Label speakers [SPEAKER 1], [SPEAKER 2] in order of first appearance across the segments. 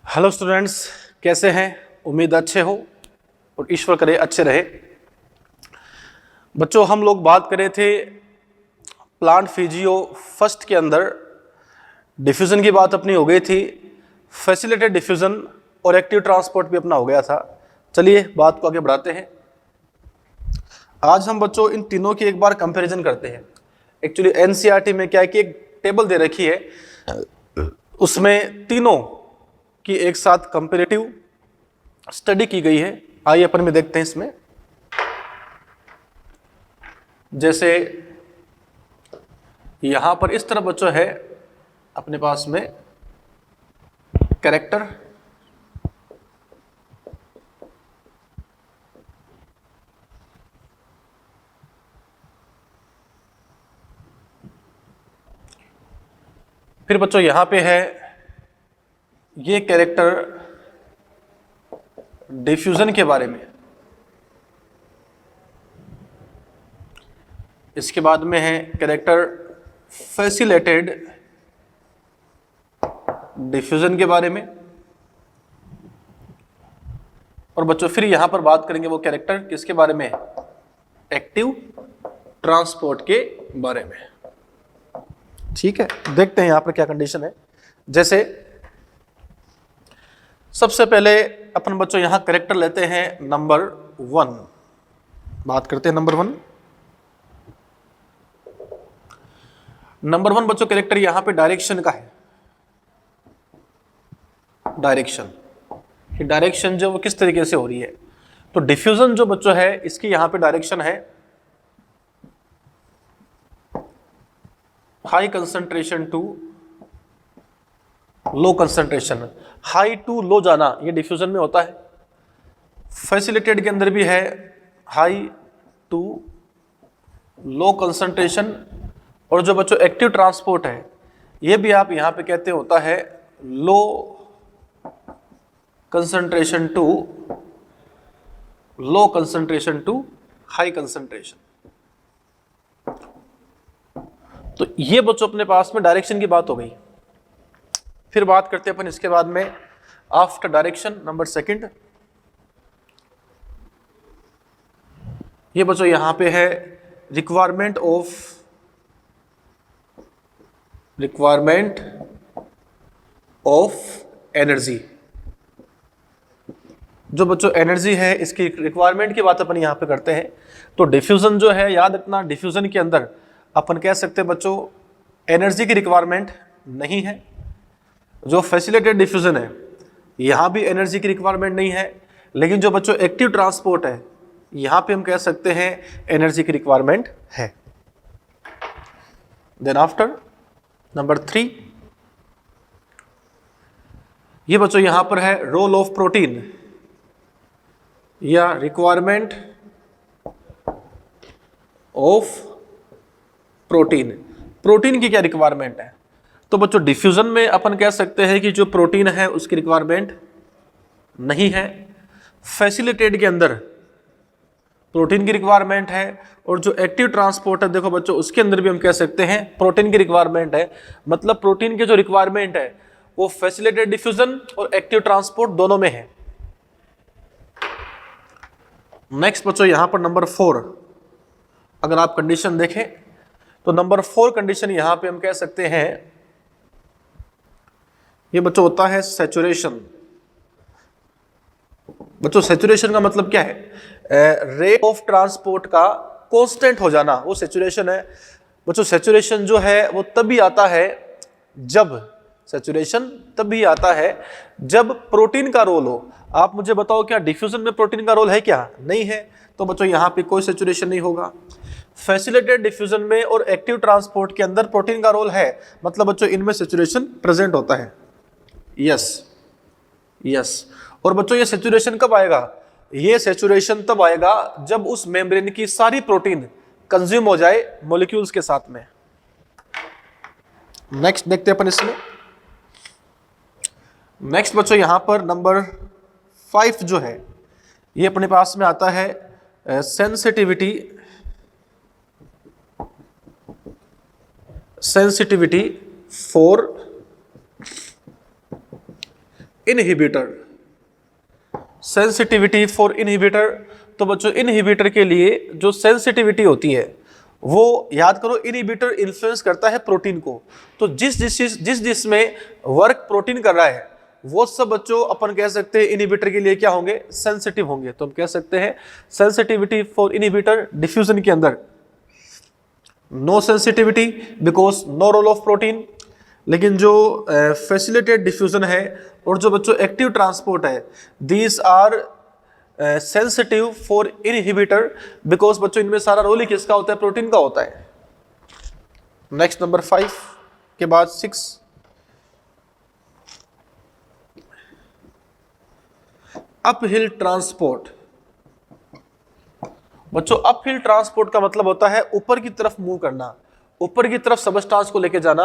[SPEAKER 1] Hello students, कैसे हैं? उम्मीद अच्छे हो और ईश्वर करे अच्छे रहे। बच्चों, हम लोग बात कर रहे थे प्लांट फिजियो फर्स्ट के अंदर डिफ्यूज़न की बात अपनी हो गई थी, फैसिलिटेटेड डिफ्यूज़न और एक्टिव ट्रांसपोर्ट भी अपना हो गया था। चलिए बात को आगे बढ़ाते हैं। आज हम बच्चों इन तीनों की एक बार कंपैरिजन करते हैं। एक्चुअली एनसीईआरटी में क्या है कि एक टेबल दे रखी है, उसमें तीनों की एक साथ कंपैरेटिव स्टडी की गई है। आइए अपन में देखते हैं इसमें। जैसे यहां पर इस तरफ बच्चों है अपने पास में कैरेक्टर, फिर बच्चों यहां पे है ये कैरेक्टर डिफ्यूजन के बारे में, इसके बाद में है कैरेक्टर फैसिलिटेटेड डिफ्यूजन के बारे में, और बच्चों फिर यहां पर बात करेंगे वो कैरेक्टर किसके बारे में, एक्टिव ट्रांसपोर्ट के बारे में। ठीक है, देखते हैं यहां पर क्या कंडीशन है। जैसे सबसे पहले अपन बच्चों यहां कैरेक्टर लेते हैं नंबर 1, बात करते हैं नंबर 1। नंबर 1 बच्चों कैरेक्टर यहां पे डायरेक्शन का है। डायरेक्शन जो वो किस तरीके से हो रही है, तो डिफ्यूजन जो बच्चों है इसकी यहां पे डायरेक्शन है high concentration to low concentration. High to low जाना ये डिफ्यूजन में होता है। फैसिलिटेटेड के अंदर भी है हाई टू लो कंसंट्रेशन, और जो बच्चों एक्टिव ट्रांसपोर्ट है ये भी आप यहां पे कहते होता है low concentration to high concentration. तो ये बच्चों अपने पास में डायरेक्शन की बात हो गई। फिर बात करते हैं अपन इसके बाद में आफ्टर डायरेक्शन नंबर 2। ये बच्चों यहां पे है रिक्वायरमेंट ऑफ एनर्जी। जो बच्चों एनर्जी है इसकी रिक्वायरमेंट की बात अपन यहां पे करते हैं। तो डिफ्यूजन जो है, याद रखना डिफ्यूजन के अंदर अपन कह सकते हैं बच्चों एनर्जी की रिक्वायरमेंट नहीं है। जो फैसिलिटेटेड डिफ्यूजन है यहां भी एनर्जी की रिक्वायरमेंट नहीं है, लेकिन जो बच्चों एक्टिव ट्रांसपोर्ट है यहां पे हम कह सकते हैं एनर्जी की रिक्वायरमेंट है। देन आफ्टर नंबर 3, ये बच्चों यहां पर है रोल ऑफ प्रोटीन या रिक्वायरमेंट ऑफ प्रोटीन। प्रोटीन की क्या रिक्वायरमेंट है, तो बच्चों डिफ्यूजन में अपन कह सकते हैं कि जो प्रोटीन है उसकी रिक्वायरमेंट नहीं है। फैसिलिटेटेड के अंदर प्रोटीन की रिक्वायरमेंट है, और जो एक्टिव ट्रांसपोर्ट है देखो बच्चों उसके अंदर भी हम कह सकते हैं प्रोटीन की रिक्वायरमेंट है। मतलब प्रोटीन की जो रिक्वायरमेंट है वो फैसिलिटेटेड डिफ्यूजन और एक्टिव ट्रांसपोर्ट दोनों में है। नेक्स्ट बच्चों यहां पर नंबर 4 अगर आप कंडीशन देखें तो नंबर 4 कंडीशन यहां पे हम कह सकते हैं ये बच्चों होता है सैचुरेशन। बच्चों सैचुरेशन का मतलब क्या है, रेट ऑफ ट्रांसपोर्ट का कांस्टेंट हो जाना, वो सैचुरेशन है। बच्चों सैचुरेशन जो है वो तभी आता है जब प्रोटीन का रोल हो। आप मुझे बताओ क्या डिफ्यूजन में प्रोटीन का रोल है क्या? नहीं है। तो बच्चों यहां पे कोई सैचुरेशन नहीं होगा। फैसिलिटेटेड डिफ्यूजन में और एक्टिव ट्रांसपोर्ट के अंदर प्रोटीन का रोल है, मतलब बच्चों इनमें सैचुरेशन प्रेजेंट होता है। यस। और बच्चों ये सैचुरेशन कब आएगा? ये सैचुरेशन तब आएगा जब उस मेम्ब्रेन की सारी प्रोटीन कंज्यूम हो जाए मॉलिक्यूल्स के साथ में। नेक्स्ट देखते हैं अपन इसमें। नेक्स्ट बच्चों यहां पर नंबर 5 जो है ये अपने पास में आता है sensitivity for inhibitor, sensitivity for inhibitor. तो बच्चों इनहिबिटर के लिए जो सेंसिटिविटी होती है वो याद करो, इनहिबिटर इन्फ्लुएंस करता है प्रोटीन को। तो जिस में वर्क प्रोटीन कर रहा है वो सब बच्चों अपन कह सकते हैं इनहिबिटर के लिए क्या होंगे, सेंसिटिव होंगे। तो हम कह सकते हैं सेंसिटिविटी फॉर इनहिबिटर डिफ्यूजन के अंदर no sensitivity because no role of protein. लेकिन जो फैसिलिटेटेड डिफ्यूजन है और जो बच्चों एक्टिव ट्रांसपोर्ट है, these are sensitive for inhibitor because बच्चों इनमें सारा रोल ही किसका होता है, प्रोटीन का होता है। नेक्स्ट नंबर 5 के बाद 6, अपहिल ट्रांसपोर्ट। बच्चों अपहिल ट्रांसपोर्ट का मतलब होता है ऊपर की तरफ मूव करना, ऊपर की तरफ सबस्टांस को लेके जाना।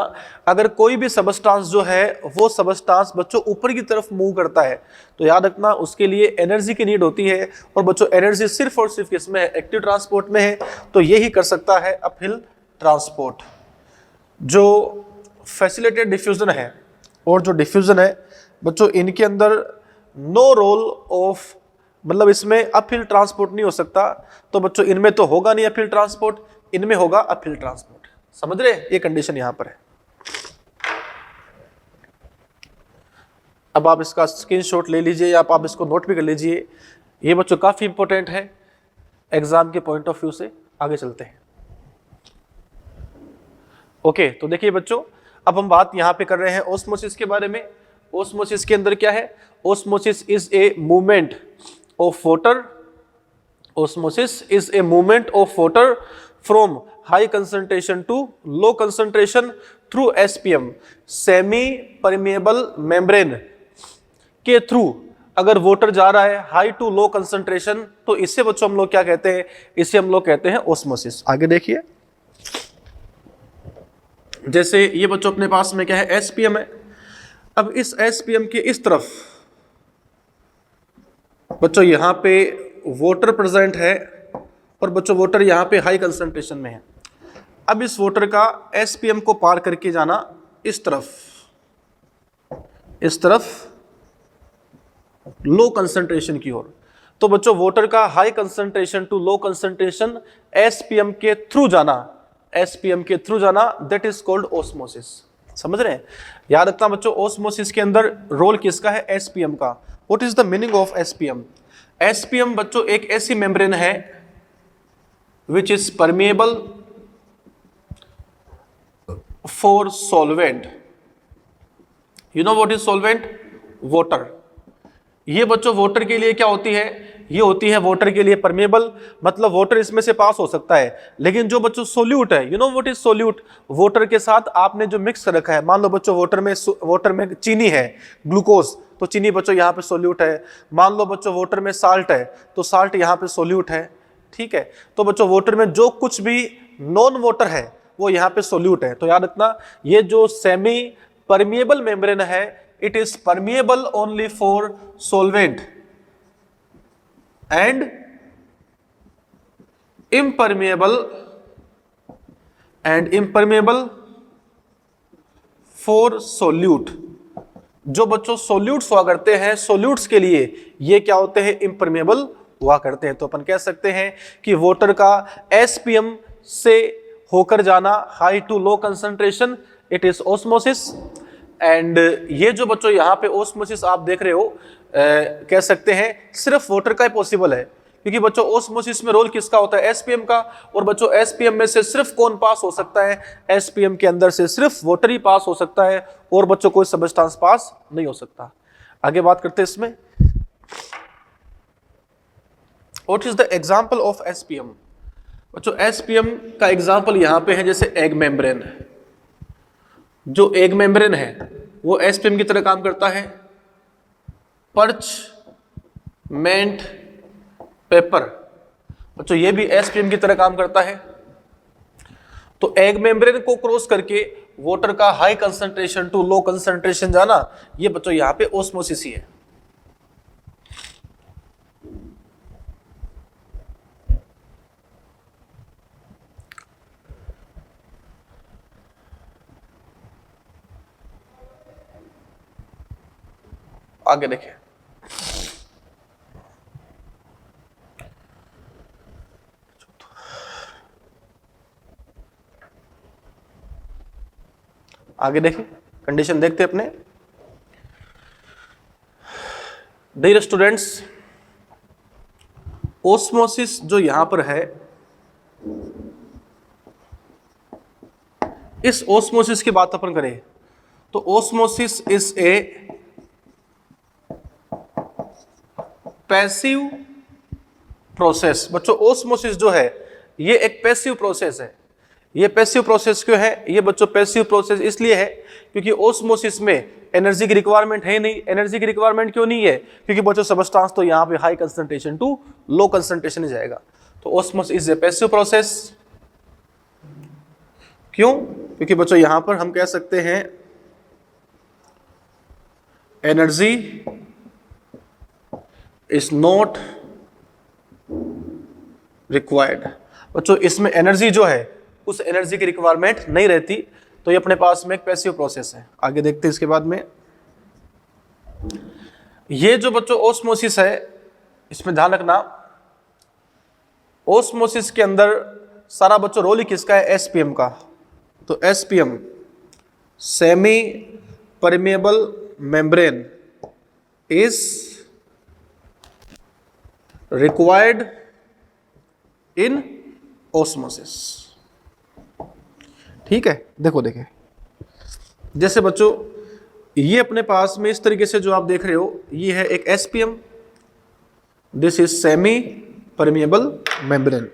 [SPEAKER 1] अगर कोई भी सबस्टांस जो है वो सबस्टांस बच्चों ऊपर की तरफ मूव करता है तो याद रखना उसके लिए एनर्जी की नीड होती है, और बच्चों एनर्जी सिर्फ और सिर्फ किसमें है, एक्टिव ट्रांसपोर्ट में है। तो यही कर सकता है अपहिल ट्रांसपोर्ट। जो फैसिलिटेटेड डिफ्यूजन है और जो डिफ्यूजन है बच्चों इनके अंदर नो रोल ऑफ, मतलब इसमें अपहिल ट्रांसपोर्ट नहीं हो सकता। तो बच्चों इनमें तो होगा नहीं अपहिल ट्रांसपोर्ट, इनमें होगा अपहिल ट्रांसपोर्ट। समझ रहे, ये कंडीशन यहां पर है। अब आप इसका स्क्रीनशॉट ले लीजिए या आप इसको नोट भी कर लीजिए, ये बच्चों काफी इंपॉर्टेंट है एग्जाम के पॉइंट ऑफ व्यू से। आगे चलते हैं। ओके, तो देखिए बच्चों अब हम बात यहां पे कर रहे हैं ऑस्मोसिस के बारे में। ऑस्मोसिस के अंदर क्या है, osmosis is a movement of water, osmosis is a movement of water from high concentration to low concentration through SPM, semi permeable membrane के थ्रू अगर वाटर जा रहा है हाई टू लो कंसंट्रेशन, तो इससे बच्चों हम लोग क्या कहते हैं, इसे हम लोग कहते हैं ऑस्मोसिस। आगे देखिए, जैसे ये बच्चों अपने पास में क्या है, एसपीएम है। अब इस एसपीएम के इस तरफ बच्चों यहां पे वाटर प्रेजेंट है और बच्चों वाटर यहां पे हाई कंसंट्रेशन में है। अब इस वाटर का एसपीएम को पार करके जाना इस तरफ लो कंसंट्रेशन की ओर। तो बच्चों वाटर का high concentration to low concentration SPM के थ्रू जाना, एसपीएम के थ्रू जाना, दैट इज कॉल्ड ऑस्मोसिस। समझ रहे हैं, याद रखना बच्चों ऑस्मोसिस के अंदर रोल किसका है, एसपीएम का। What is the meaning of SPM? SPM बच्चों एक ऐसी मेम्ब्रेन है which is permeable for solvent. You know what is solvent? Water. ये बच्चों वाटर के लिए क्या होती है, ये होती है वाटर के लिए परमेएबल, मतलब वाटर इसमें से पास हो सकता है। लेकिन जो बच्चों सोल्यूट है, you know what is solute? Water के साथ आपने जो मिक्स कर रखा है, मान लो बच्चों वाटर में चीनी है, ग्लूकोज, तो चीनी बच्चों यहाँ पे सोल्यूट है। मान लो बच्चों वाटर में साल्ट है, तो साल्ट यहाँ पे सोल्यूट है। ठीक है, तो बच्चों वाटर में जो कुछ भी नॉन वाटर है वो यहाँ पे सोल्यूट है। तो याद रखना ये जो सेमी परमेएबल मेम्ब्रेन है, it is permeable only for solvent and impermeable for solute। जो बच्चों सोल्यूट्स हुआ करते हैं, सोल्यूट्स के लिए ये क्या होते हैं, इम्परमेबल हुआ करते हैं। तो अपन कह सकते हैं कि वाटर का एसपीएम से होकर जाना high to low concentration, it is osmosis. And ये जो बच्चों यहाँ पे ऑस्मोसिस आप देख रहे हो, कह सकते हैं सिर्फ वाटर का ही पॉसिबल है, क्योंकि बच्चों ऑस्मोसिस में रोल किसका होता है, एसपीएम का। और बच्चों एसपीएम में से सिर्फ कौन पास हो सकता है, एसपीएम के अंदर से सिर्फ वाटर ही पास हो सकता है, और बच्चों कोई सबस्टांस पास नहीं हो सकता। आगे बात करते हैं इसमें, what is the example of SPM? बच्चों एसपीएम का एग्जांपल यहाँ पे है जैसे एग मेम्ब्रेन। जो एग मेम्ब्रेन है वो एसपीएम की तरह काम करता है। पर्चमेंट पेपर बच्चों ये भी एसपीएम की तरह काम करता है। तो एग मेम्ब्रेन को क्रॉस करके वाटर का high concentration to low concentration जाना, ये बच्चों यहां पे ऑस्मोसिस ही है। आगे देखिए, आगे देखिए, कंडीशन देखते हैं अपने। डियर स्टूडेंट्स, ओस्मोसिस जो यहां पर है, इस ओस्मोसिस की बात अपन करें तो osmosis is a passive process. बच्चों ओस्मोसिस जो है ये एक पैसिव प्रोसेस है। ये पैसिव प्रोसेस क्यों है? ये बच्चों पैसिव प्रोसेस इसलिए है क्योंकि ओस्मोसिस में एनर्जी की रिक्वायरमेंट है नहीं। एनर्जी की रिक्वायरमेंट क्यों नहीं है? क्योंकि बच्चों सबस्टांस तो यहाँ पे high concentration to low concentration ही जाएगा। तो osmosis is a passive process. क्यों? क्योंकि बच्चों यहां पर हम कह सकते हैं एनर्जी इज नॉट रिक्वायर्ड। बच्चों इसमें एनर्जी जो है उस एनर्जी की रिक्वायरमेंट नहीं रहती, तो ये अपने पास में एक पैसिव प्रोसेस है। आगे देखते हैं इसके बाद में। ये जो बच्चों ओस्मोसिस है, इसमें ध्यान रखना, ओस्मोसिस के अंदर सारा बच्चों रोल ही किसका है? एसपीएम का। तो SPM semi permeable membrane is required in osmosis. ठीक है, देखो देखिए, जैसे बच्चों ये अपने पास में इस तरीके से जो आप देख रहे हो, ये है एक SPM, this is semi permeable membrane.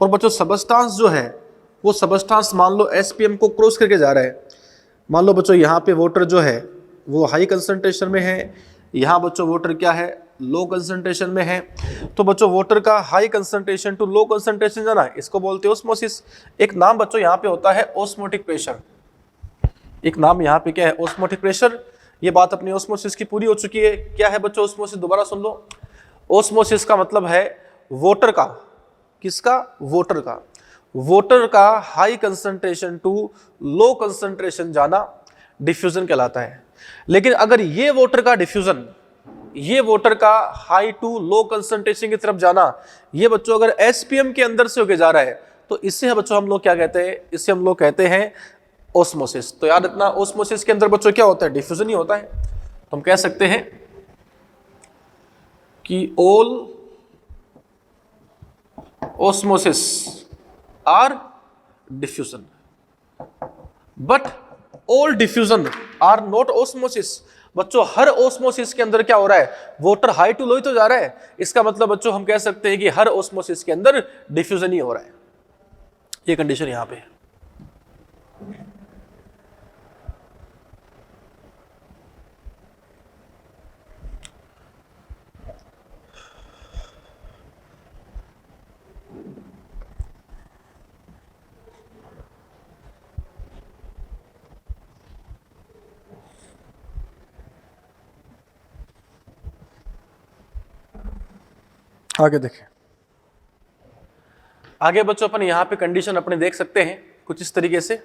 [SPEAKER 1] और बच्चों सबस्टांस जो है वो सबस्टांस मान लो एसपीएम को क्रॉस करके जा रहा है। मान लो बच्चों यहाँ पे वाटर जो है वो हाई कंसंट्रेशन में है, यहाँ बच्चों वाटर क्या है? लो कंसंट्रेशन में है। तो बच्चों वाटर का high concentration to low concentration जाना, इसको बोलते हैं ओस्मोसिस। एक नाम बच्चों यहाँ पे होता है ओस्मोटिक प्रेशर। एक नाम यहाँ पे क्या है? Osmotic pressure. ये बात अपनी ओस्मोसिस की पूरी हो चुकी है। क्या है बच्चों ओस्मोसिस? दोबारा सुन लो। ओस्मोसिस का मतलब है वाटर का, किसका? वाटर का। वाटर का high concentration to low concentration जाना डिफ्यूजन कहलाता है। लेकिन अगर ये वाटर का डिफ्यूजन, ये वाटर का हाई टू लो कंसंट्रेशन की तरफ जाना, ये बच्चों अगर एसपीएम के अंदर से होके जा रहा है, तो इससे बच्चों हम लोग क्या कहते हैं? इससे हम लोग कहते हैं ओस्मोसिस। तो याद रखना, ओस्मोसिस के अंदर बच्चों क्या होता है? डिफ्यूजन ही होता है। तो हम कह सकते हैं कि all osmosis are diffusion, but all diffusion are not osmosis। बच्चों हर ओस्मोसिस के अंदर क्या हो रहा है? वाटर हाई टू लो ही तो जा रहा है। इसका मतलब बच्चों हम कह सकते हैं कि हर ओस्मोसिस के अंदर डिफ्यूजन ही हो रहा है। ये कंडीशन यहां पे है। आगे देखें। आगे बच्चों अपन यहां पे कंडीशन अपने देख सकते हैं कुछ इस तरीके से,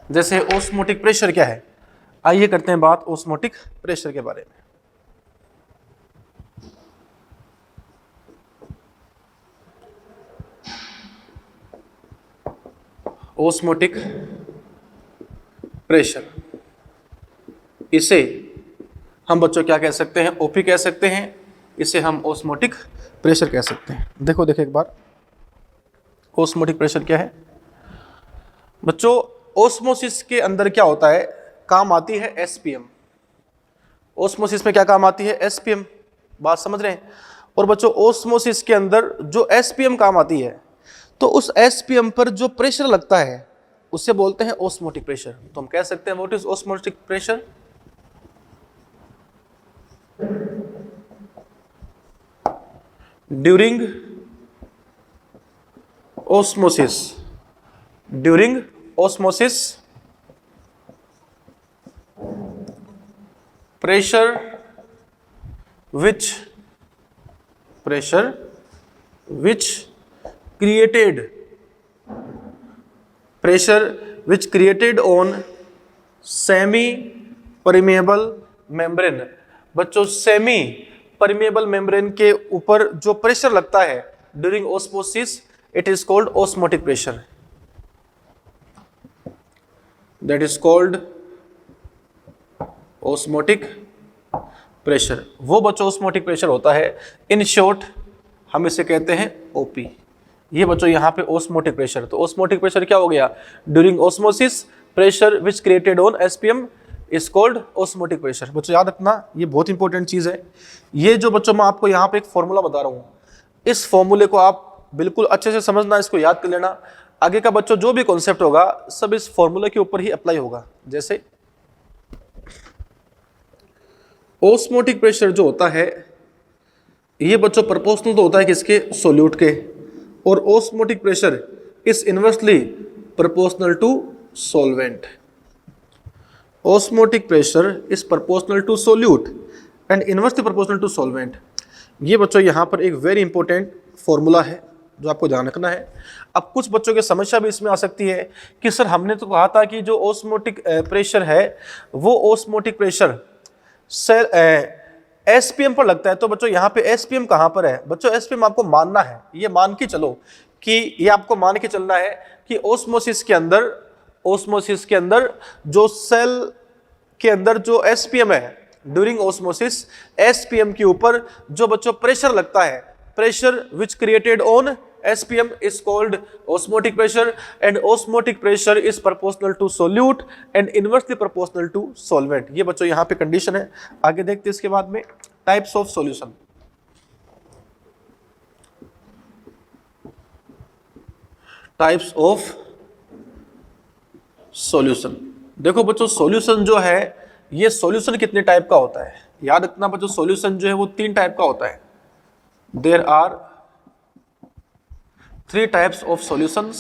[SPEAKER 1] जैसे ओस्मोटिक प्रेशर क्या है। आइए करते हैं बात ओस्मोटिक प्रेशर के बारे में। ओस्मोटिक प्रेशर, इसे हम बच्चों क्या कह सकते हैं? ओपी कह सकते हैं। इसे हम ओस्मोटिक प्रेशर कह सकते हैं। देखो एक बार ओस्मोटिक प्रेशर क्या है बच्चों। ओस्मोसिस के अंदर क्या होता है? काम आती है एसपीएम। ओस्मोसिस में क्या काम आती है? एसपीएम। बात समझ रहे हैं? और बच्चों ओस्मोसिस के अंदर जो एसपीएम काम आती है, तो उस एसपीएम पर जो प्रेशर लगता है उसे बोलते हैं ओस्मोटिक प्रेशर। तो हम कह सकते हैं what is osmotic pressure? During osmosis, during osmosis pressure which created on semi permeable membrane, बच्चों सेमी परमिएबल मेम्ब्रेन के ऊपर जो प्रेशर लगता है during osmosis, it is called osmotic pressure, that is called osmotic pressure. वो बच्चों osmotic pressure होता है, इन शॉर्ट हम इसे कहते हैं ओपी। ये बच्चों यहाँ पे ऑस्मोटिक प्रेशर, तो ऑस्मोटिक प्रेशर क्या हो गया, during osmosis pressure which created on SPM is called osmotic pressure. बच्चों याद रखना, ये बहुत इंपॉर्टेंट चीज है। ये जो बच्चों मैं आपको यहाँ पे एक फॉर्मूला बता रहा हूँ, इस फॉर्मूले को आप बिल्कुल अच्छे से समझना, इसको याद कर लेना। आगे का बच्चों जो भी कॉन्सेप्ट होगा सब इस फॉर्मूले के ऊपर ही अप्लाई होगा। जैसे ऑस्मोटिक प्रेशर जो होता है ये बच्चों प्रोपोर्शनल तो होता है किसके, सोल्यूट के, और osmotic pressure is inversely proportional to solvent. Osmotic pressure is proportional to solute and inversely proportional to solvent. ये बच्चों यहाँ पर एक वेरी इंपॉर्टेंट फॉर्मूला है जो आपको ध्यान रखना है। अब कुछ बच्चों की समस्या भी इसमें आ सकती है कि सर हमने तो कहा था कि जो ऑस्मोटिक प्रेशर है वो ऑस्मोटिक प्रेशर सेल एसपीएम पर लगता है, तो बच्चों यहाँ पे एसपीएम कहाँ पर है। बच्चों एसपीएम आपको मानना है, ये मान के चलो कि ये आपको मान के चलना है कि ऑस्मोसिस के अंदर जो सेल के अंदर जो एसपीएम है ड्यूरिंग ऑस्मोसिस, एसपीएम के ऊपर जो बच्चों प्रेशर लगता है, pressure which created on SPM is called osmotic pressure and osmotic pressure is proportional to solute and inversely proportional to solvent। ये बच्चों यहाँ पे कंडीशन है। आगे देखते हैं इसके बाद में types of solution. Types of solution, देखो बच्चों सॉल्यूशन जो है ये सॉल्यूशन कितने टाइप का होता है, याद रखना बच्चों सॉल्यूशन जो है वो 3 टाइप का होता है। There are 3 types of solutions,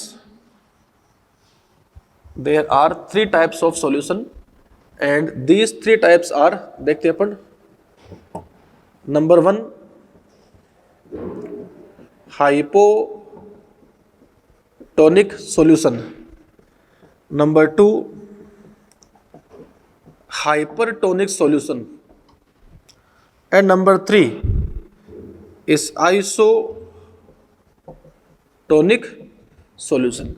[SPEAKER 1] there are 3 types of solution and these 3 types are, देखते हैं अपन, number 1 hypotonic solution, number 2 hypertonic solution and number 3 is tonic solution.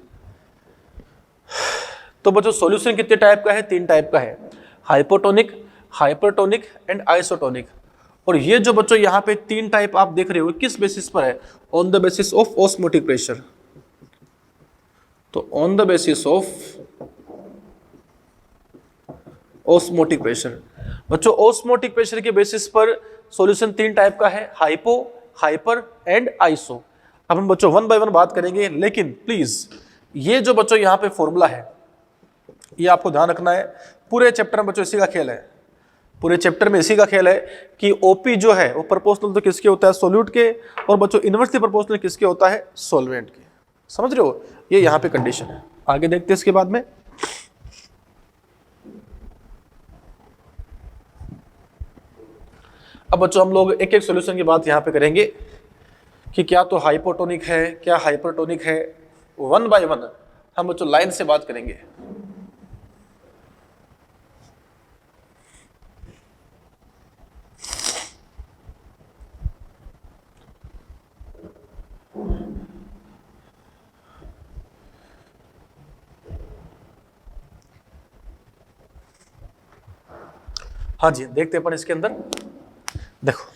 [SPEAKER 1] तो बच्चों सॉल्यूशन कितने टाइप का है, 3 टाइप का है, हाइपोटोनिक, हाइपरटोनिक एंड आइसोटोनिक। और ये जो बच्चों यहाँ पे 3 टाइप आप देख रहे हो किस बेसिस पर है, on the basis of osmotic pressure. तो on the basis of osmotic pressure, बच्चों ऑस्मोटिक प्रेशर के बेसिस पर सॉल्यूशन 3 टाइप का है, हाइपो, हाइपर एंड आइसो। अब हम बच्चों 1 बाय 1 बात करेंगे, लेकिन प्लीज ये जो बच्चों यहाँ पे फॉर्मूला है ये आपको ध्यान रखना है। पूरे चैप्टर में बच्चों इसी का खेल है, पूरे चैप्टर में इसी का खेल है कि ओपी जो है वो प्रोपोर्शनल तो किसके होता है, सोल्यूट के, और बच्चों इनवर्सली प्रोपोर्शनल किसके होता है, सॉल्वेंट के। समझ रहे हो, ये यहाँ पे कंडीशन है। आगे देखते हैं इसके बाद में। अब बच्चों हम लोग एक एक सॉल्यूशन की बात यहाँ पे करेंगे कि क्या तो हाइपोटोनिक है, क्या हाइपरटोनिक है। 1 बाय 1 हम बच्चों लाइन से बात करेंगे। हाँ जी, देखते हैं अपन इसके अंदर। देखो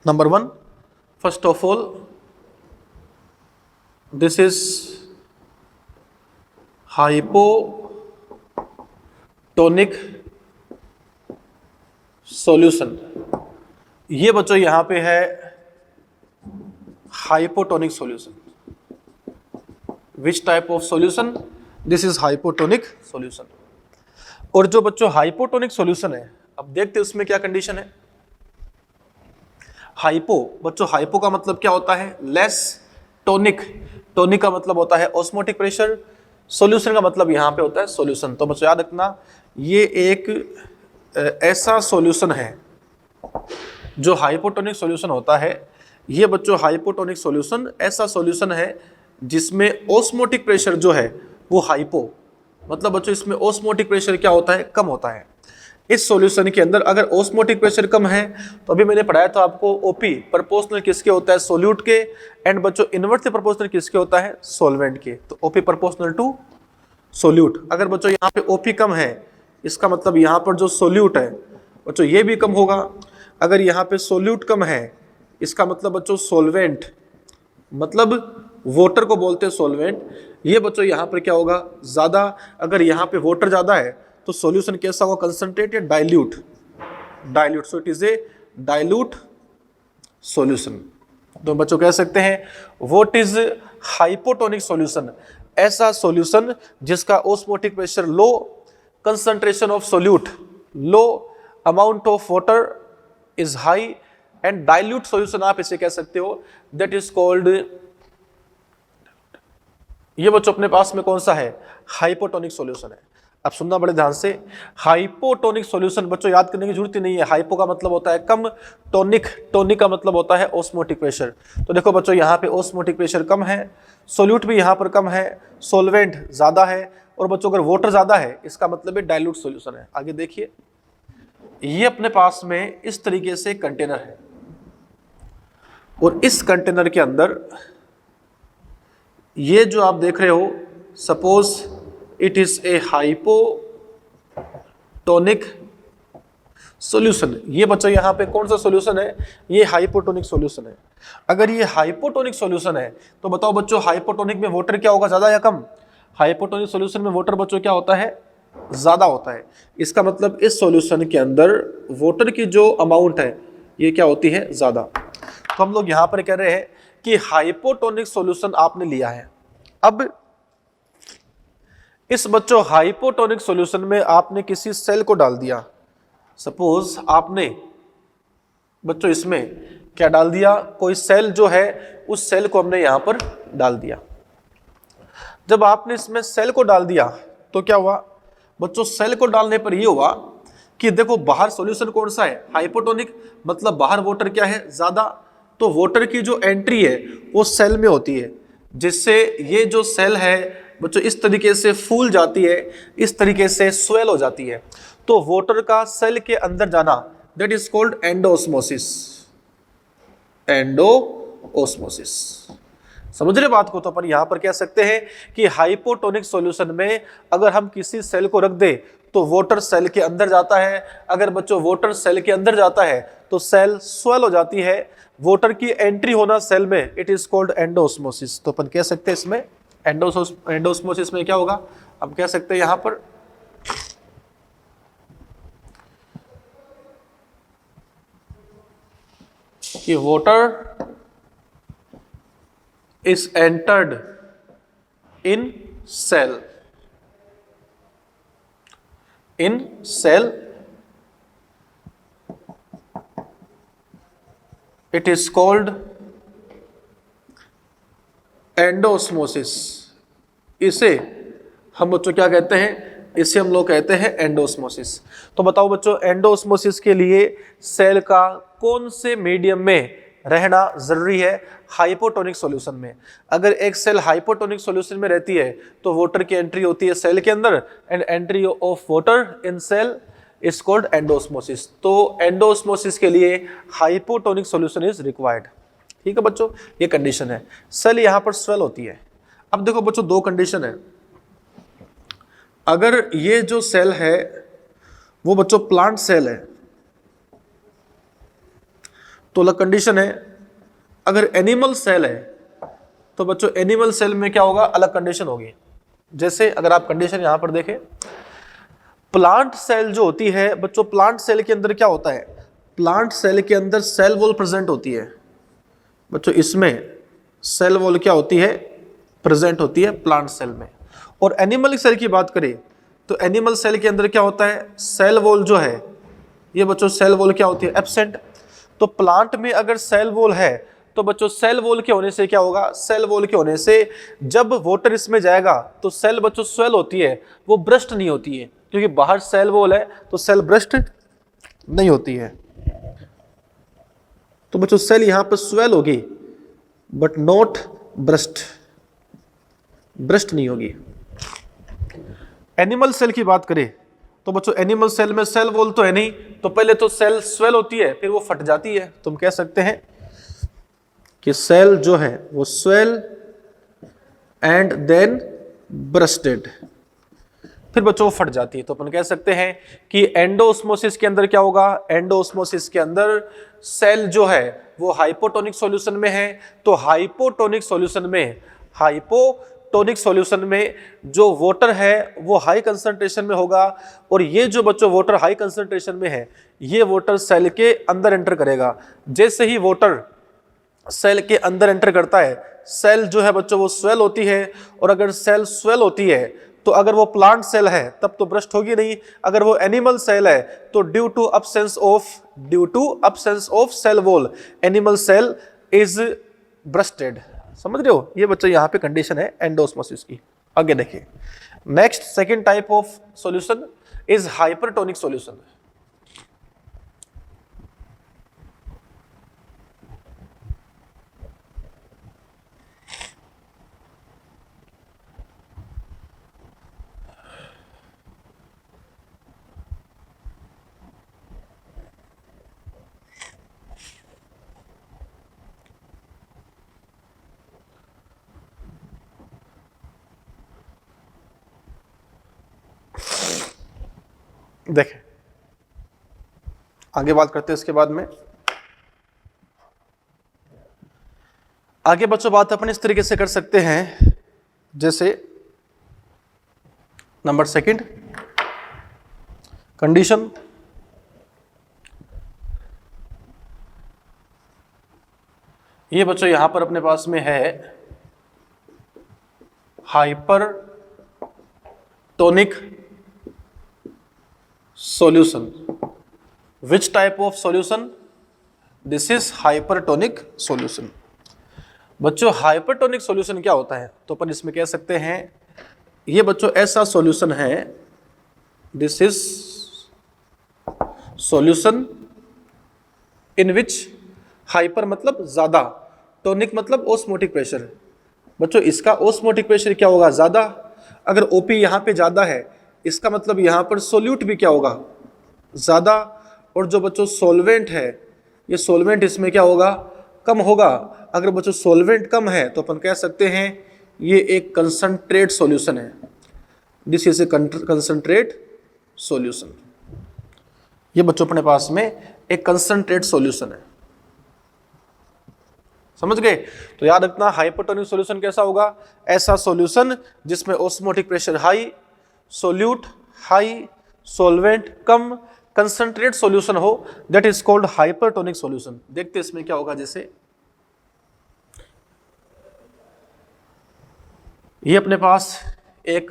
[SPEAKER 1] number 1, first of all this is hypotonic solution। ये बच्चों यहां पे है hypotonic solution। which type of solution? this is hypotonic solution। और जो बच्चों हाइपोटोनिक सॉल्यूशन है, अब देखते हैं उसमें क्या कंडीशन है। हाइपो, बच्चों हाइपो का मतलब क्या होता है, लेस। टोनिक, टोनिक का मतलब होता है ऑस्मोटिक प्रेशर। सॉल्यूशन का मतलब यहाँ पे होता है सॉल्यूशन। तो बच्चों याद रखना ये एक ऐसा सॉल्यूशन है जो हाइपोटोनिक सॉल्यूशन होता है। ये बच्चों हाइपोटोनिक सॉल्यूशन ऐसा सॉल्यूशन है जिसमें ऑस्मोटिक प्रेशर जो है वो हाइपो, मतलब बच्चों इसमें ऑस्मोटिक प्रेशर क्या होता है, कम होता है। इस सॉल्यूशन के अंदर अगर ऑस्मोटिक प्रेशर कम है तो अभी मैंने पढ़ाया था आपको ओपी प्रोपोर्शनल किसके होता है, सोल्यूट के, एंड बच्चों इनवर्सली प्रोपोर्शनल किसके होता है, सॉल्वेंट के। तो ओपी प्रोपोर्शनल टू सोल्यूट। अगर बच्चों यहाँ पे ओपी कम है इसका मतलब यहाँ पर जो सोल्यूट है बच्चों ये भी कम होगा। अगर यहाँ पे सोल्यूट कम है इसका मतलब बच्चों सोल्वेंट, मतलब वाटर को बोलते हैं सोल्वेंट, ये बच्चों यहाँ पर क्या होगा, ज्यादा। अगर यहाँ पे वाटर ज्यादा है तो सॉल्यूशन कैसा होगा, कंसंट्रेट या dilute, dilute. So it is a dilute solution. तो बच्चों कह सकते हैं व्हाट इज हाइपोटोनिक सॉल्यूशन, ऐसा सॉल्यूशन जिसका osmotic pressure low, concentration of solute low, amount of water is high and dilute solution आप इसे कह सकते हो, दैट इज कॉल्ड, ये बच्चों अपने पास में कौन सा है, हाइपोटोनिक सॉल्यूशन है। अब सुनना बड़े ध्यान से, हाइपोटोनिक सॉल्यूशन बच्चों याद करने की जरूरत ही नहीं है। हाइपो का मतलब होता है कम, टोनिक, टोनिक का मतलब होता है ऑस्मोटिक प्रेशर। तो देखो बच्चों यहाँ पे ऑस्मोटिक प्रेशर कम है, सोल्यूट भी यहाँ पर कम है, सोल्वेंट ज्यादा है, और बच्चों अगर वाटर ज्यादा है इसका मतलब है डाइल्यूट सॉल्यूशन है। आगे देखिए, ये अपने पास में इस तरीके से कंटेनर है और इस कंटेनर के अंदर ये जो आप देख रहे हो, suppose it is a hypotonic solution. ये बच्चों यहाँ पे कौन सा सॉल्यूशन है, ये हाइपोटोनिक सॉल्यूशन है। अगर ये हाइपोटोनिक सॉल्यूशन है तो बताओ बच्चों हाइपोटोनिक में वाटर क्या होगा, ज्यादा या कम? हाइपोटोनिक सॉल्यूशन में वाटर बच्चों क्या होता है, ज्यादा होता है। इसका मतलब इस सॉल्यूशन के अंदर वाटर की जो अमाउंट है ये क्या होती है, ज्यादा। तो हम लोग यहाँ पर कह रहे हैं कि हाइपोटोनिक सॉल्यूशन आपने लिया है। अब इस बच्चों हाइपोटोनिक सॉल्यूशन में आपने किसी सेल को डाल दिया, सपोज आपने बच्चों इसमें क्या डाल दिया, कोई सेल जो है उस सेल को हमने यहां पर डाल दिया। जब आपने इसमें सेल को डाल दिया तो क्या हुआ बच्चों, सेल को डालने पर यह हुआ कि देखो बाहर सॉल्यूशन कौन सा है, हाइपोटोनिक, मतलब बाहर वाटर क्या है, ज्यादा। तो वाटर की जो एंट्री है वो सेल में होती है, जिससे ये जो सेल है बच्चों इस तरीके से फूल जाती है, इस तरीके से स्वेल हो जाती है। तो वाटर का सेल के अंदर जाना that is called endosmosis, endosmosis. समझ रहे बात को? तो अपन यहां पर कह सकते हैं कि हाइपोटोनिक सॉल्यूशन में अगर हम किसी सेल को रख दे तो वाटर सेल के अंदर जाता है। अगर बच्चों वाटर सेल के अंदर जाता है तो सेल स्वेल हो जाती है। वाटर की एंट्री होना सेल में, इट इज कॉल्ड एंडोऑस्मोसिस। तो अपन कह सकते हैं इसमें एंडोऑस्मोसिस में क्या होगा, हम कह सकते हैं यहां पर कि water is entered in cell, in cell it is called endosmosis. इसे हम बच्चों क्या कहते हैं, इसे हम लोग कहते हैं एंडोऑस्मोसिस। तो बताओ बच्चों एंडोऑस्मोसिस के लिए सेल का कौन से मीडियम में रहना जरूरी है, हाइपोटोनिक सॉल्यूशन में। अगर एक सेल हाइपोटोनिक सॉल्यूशन में रहती है तो वाटर की एंट्री होती है सेल के अंदर, and entry of water in cell is called endosmosis. तो एंडोऑस्मोसिस के लिए हाइपोटोनिक सॉल्यूशन इज रिक्वायर्ड। ठीक है बच्चों, ये कंडीशन है। सेल यहां पर स्वेल होती है। अब देखो बच्चों दो कंडीशन है। अगर ये जो सेल है वो बच्चों प्लांट सेल है तो अलग कंडीशन है। अगर एनिमल सेल है तो बच्चों एनिमल सेल में क्या होगा, अलग कंडीशन होगी। जैसे अगर आप कंडीशन यहां पर देखें, प्लांट सेल जो होती है बच्चों, प्लांट सेल के अंदर क्या होता है, प्लांट सेल के अंदर सेल वॉल प्रेजेंट होती है बच्चों। इसमें सेल वॉल क्या होती है, प्रेजेंट होती है प्लांट सेल में। और एनिमल सेल की बात करें तो एनिमल सेल के अंदर क्या होता है, सेल वॉल जो है ये बच्चों सेल वॉल क्या होती है, एब्सेंट। तो प्लांट में अगर सेल वॉल है तो बच्चों सेल वॉल के होने से क्या होगा, सेल वॉल के होने से जब वाटर इसमें जाएगा तो सेल बच्चों स्वेल होती है, वो ब्रस्ट नहीं होती है, क्योंकि बाहर सेल वॉल है तो सेल ब्रस्ट नहीं होती है। तो बच्चों सेल यहां पर स्वेल होगी बट नॉट ब्रस्ट, ब्रस्ट नहीं होगी। एनिमल सेल की बात करें तो बच्चों एनिमल सेल में सेल वॉल तो है नहीं, तो पहले तो सेल स्वेल होती है, फिर वो फट जाती है। तुम कह सकते हैं कि सेल जो है वो स्वेल एंड देन ब्रस्टेड, फिर बच्चों वो फट जाती है। तो अपन कह सकते हैं कि एंडोस्मोसिस के अंदर क्या होगा, एंडोस्मोसिस के अंदर सेल जो है वो हाइपोटोनिक सॉल्यूशन में है। तो हाइपोटोनिक सॉल्यूशन में जो वाटर है वो हाई कंसंट्रेशन में होगा, और ये जो बच्चों वाटर हाई कंसंट्रेशन में है ये वाटर सेल के अंदर एंटर करेगा। जैसे ही वाटर सेल के अंदर एंटर करता है, सेल जो है बच्चों वो स्वेल होती है, और अगर सेल स्वेल होती है तो अगर वो प्लांट सेल है तब तो ब्रस्ट होगी नहीं, अगर वो एनिमल सेल है तो due to absence of cell wall animal cell is bursted. समझ रहे हो, ये बच्चों यहाँ पे कंडीशन है एंडोस्मोसिस की। आगे देखिए, next second type of solution is hypertonic solution. देखें, आगे बात करते हैं इसके बाद में। आगे बच्चों बात अपन इस तरीके से कर सकते हैं, जैसे नंबर सेकंड कंडीशन, ये बच्चों यहां पर अपने पास में है hypertonic solution. Which type of solution? This is hypertonic solution. बच्चों हाइपरटोनिक सॉल्यूशन क्या होता है, तो अपन इसमें कह सकते हैं ये बच्चों ऐसा सॉल्यूशन है, this is solution in which hyper मतलब ज्यादा, टोनिक मतलब ओस्मोटिक प्रेशर। बच्चों इसका ओस्मोटिक प्रेशर क्या होगा, ज्यादा। अगर ओपी यहाँ पे ज्यादा है इसका मतलब यहाँ पर सोल्यूट भी क्या होगा, ज्यादा। और जो बच्चों सोलवेंट है, ये सोलवेंट इसमें क्या होगा, कम होगा। अगर बच्चों सोलवेंट कम है तो अपन कह सकते हैं ये एक कंसंट्रेट सॉल्यूशन है, this is A concentrate solution. ये बच्चों अपने पास में एक कंसंट्रेट सॉल्यूशन है, समझ गए। तो याद रखना हाइपरटोनिक सॉल्यूशन कैसा होगा, ऐसा सॉल्यूशन जिसमें osmotic pressure high, solute high, solvent कम, कंसंट्रेट सॉल्यूशन हो, that is called hypertonic solution. देखते इसमें क्या होगा, जैसे ये अपने पास एक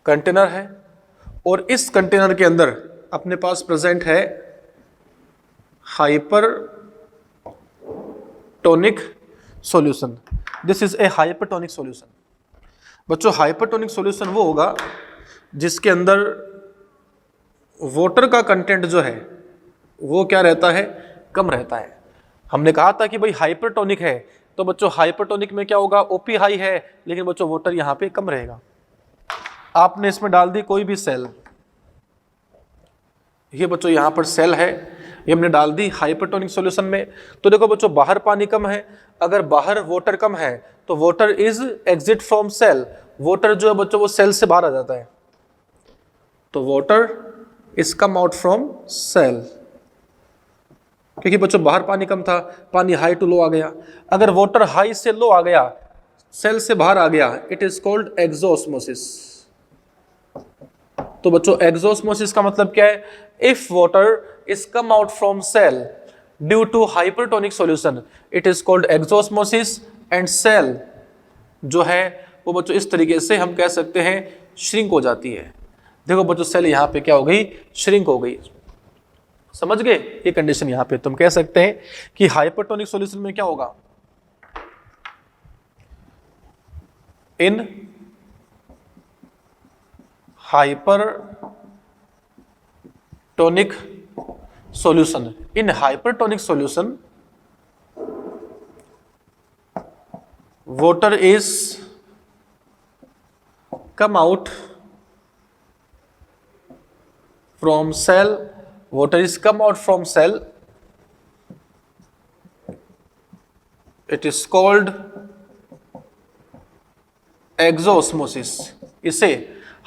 [SPEAKER 1] कंटेनर है और इस कंटेनर के अंदर अपने पास प्रेजेंट है hypertonic solution, this is A hypertonic solution. बच्चों हाइपरटोनिक सॉल्यूशन वो होगा जिसके अंदर वाटर का कंटेंट जो है वो क्या रहता है, कम रहता है। हमने कहा था कि भाई हाइपरटोनिक है, तो बच्चों हाइपरटोनिक में क्या होगा, ओपी हाई है लेकिन बच्चों वाटर यहां पे कम रहेगा। आपने इसमें डाल दी कोई भी सेल, ये बच्चों यहां पर सेल है, ये हमने डाल दी हाइपरटोनिक सॉल्यूशन में। तो देखो बच्चों बाहर पानी कम है, अगर बाहर वाटर कम है तो water is exit from cell, water जो है बच्चों वो सेल से बाहर आ जाता है, तो water is come out from cell. क्योंकि बच्चों बाहर पानी कम था, पानी हाई टू लो आ गया। अगर वाटर हाई से लो आ गया, सेल से बाहर आ गया, इट इज कॉल्ड एक्सोस्मोसिस। तो बच्चों एक्सोस्मोसिस का मतलब क्या है, if water is come out from cell due to hypertonic solution, it is called exosmosis, and cell जो है वो बच्चों इस तरीके से हम कह सकते हैं श्रिंक हो जाती है। देखो बच्चों सेल यहां पे क्या हो गई, श्रिंक हो गई, समझ गए। ये कंडीशन यहां पे तुम कह सकते हैं कि हाइपरटोनिक सॉल्यूशन में क्या होगा, in hypertonic solution, in hypertonic solution water is come out from cell, water is come out from cell, it is called exosmosis. इसे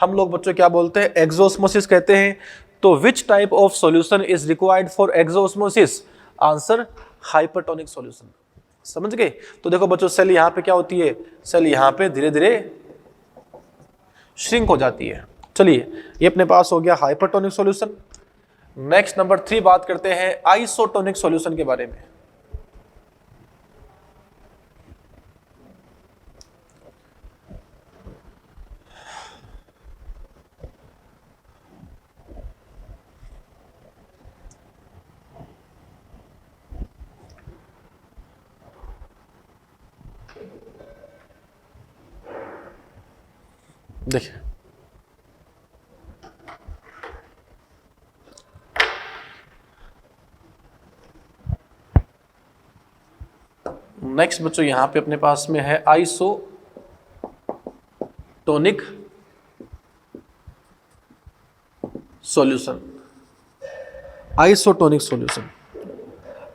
[SPEAKER 1] हम लोग बच्चों क्या बोलते हैं, एक्सोस्मोसिस कहते हैं। तो which type of solution is required for exosmosis? Answer hypertonic solution. समझ गए? तो देखो बच्चों, सेल यहां पे क्या होती है, सेल यहां पे धीरे धीरे श्रिंक हो जाती है। चलिए, ये अपने पास हो गया हाइपरटोनिक सॉल्यूशन। नेक्स्ट नंबर 3 बात करते हैं आइसोटोनिक सॉल्यूशन के बारे में। देखिए, नेक्स्ट बच्चों यहां पे अपने पास में है आइसोटोनिक सॉल्यूशन। आइसोटोनिक सॉल्यूशन,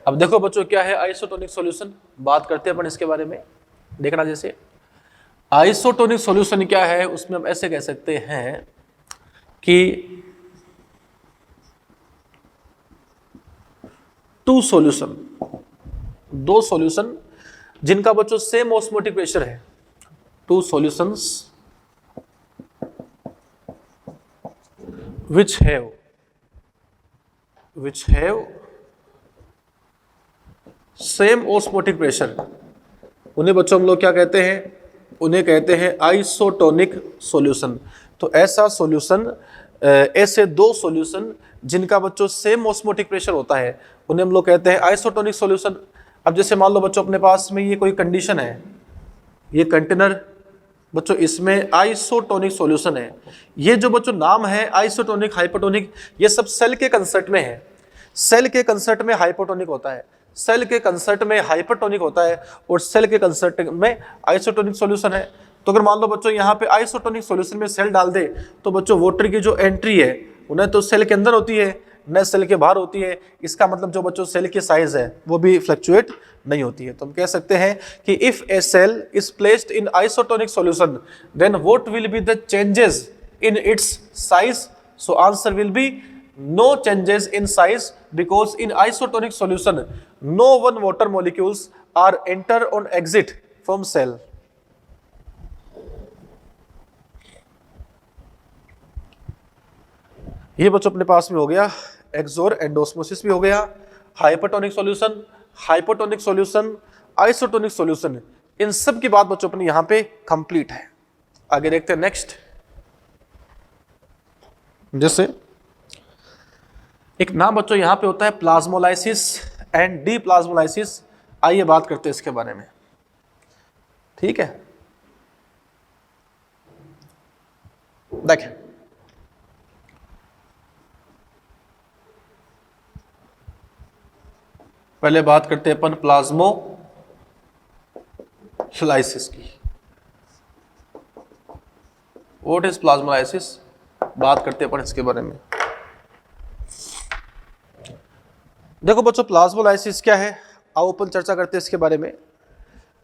[SPEAKER 1] अब देखो बच्चों क्या है आइसोटोनिक सॉल्यूशन, बात करते हैं अपन इसके बारे में। देखना, जैसे आइसोटोनिक सॉल्यूशन क्या है, उसमें हम ऐसे कह सकते हैं कि टू सॉल्यूशन, दो सॉल्यूशन जिनका बच्चों सेम ऑस्मोटिक प्रेशर है, two solutions which have same osmotic pressure, उन्हें बच्चों हम लोग क्या कहते हैं, उन्हें कहते हैं आइसोटोनिक सॉल्यूशन। तो ऐसा सॉल्यूशन, ऐसे दो सॉल्यूशन जिनका बच्चों सेम ऑस्मोटिक प्रेशर होता है, उन्हें हम लोग कहते हैं आइसोटोनिक सॉल्यूशन। अब जैसे मान लो बच्चों अपने पास में ये कोई कंडीशन है, ये कंटेनर बच्चों इसमें आइसोटोनिक सॉल्यूशन है। ये जो बच्चों नाम है आइसोटोनिक, हाइपोटोनिक, ये सब सेल के कंसेप्ट में है। सेल के कंसेप्ट में हाइपोटोनिक होता है, सेल के कंसेप्ट में हाइपरटोनिक होता है, और सेल के कंसेप्ट में आइसोटोनिक सॉल्यूशन है। तो अगर मान लो बच्चों यहाँ पे आइसोटोनिक सॉल्यूशन में सेल डाल दे, तो बच्चों वाटर की जो एंट्री है उन्हें तो सेल के अंदर होती है, न सेल के बाहर होती है। इसका मतलब जो बच्चों सेल की साइज है वो भी फ्लक्चुएट नहीं होती है। तो हम कह सकते हैं कि if a cell is placed in isotonic solution, then what will be the changes in its size? So answer will be no changes in size, because in isotonic solution no one water molecules are enter on exit from cell. ये बच्चों अपने पास में हो गया एक्सोर endosmosis भी हो गया, hypertonic solution, hypotonic solution, isotonic solution, इन सब की बात बच्चों अपने यहां पे कंप्लीट है। आगे देखते हैं नेक्स्ट। जैसे एक नाम बच्चों यहां पे होता है प्लाज्मोलाइसिस एंड डीप्लाज्मोलाइसिस। आइए बात करते हैं इसके बारे में, ठीक है। देखें, पहले बात करते हैं अपन प्लाज्मोलाइसिस की। What is plasmolysis? बात करते हैं अपन इसके बारे में। देखो बच्चों, प्लाज्मोलाइसिस क्या है, आओ अपन चर्चा करते हैं इसके बारे में।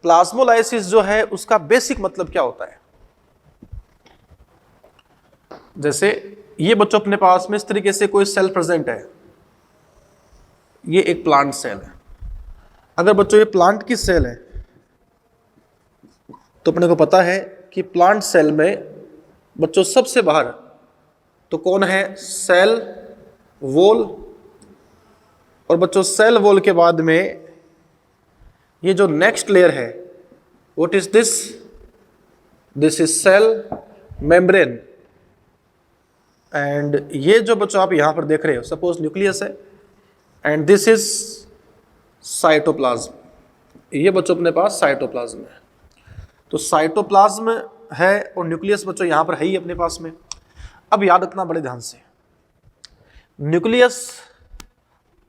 [SPEAKER 1] प्लाज्मोलाइसिस जो है उसका बेसिक मतलब क्या होता है। जैसे ये बच्चों अपने पास में इस तरीके से कोई सेल प्रेजेंट है, ये एक प्लांट सेल है। अगर बच्चों ये प्लांट की सेल है, तो अपने को पता है कि प्लांट सेल में बच्चों सबसे बाहर तो कौन है, सेल वॉल, और बच्चों सेल वॉल के बाद में ये जो नेक्स्ट लेयर है, what is this? This is cell membrane. And ये जो बच्चों आप यहां पर देख रहे हो, सपोज न्यूक्लियस है, एंड दिस इज साइटोप्लाज्म। ये बच्चों अपने पास साइटोप्लाज्म है। तो साइटोप्लाज्म है और न्यूक्लियस बच्चों यहां पर है ही अपने पास में। अब याद रखना बड़े ध्यान से, nucleus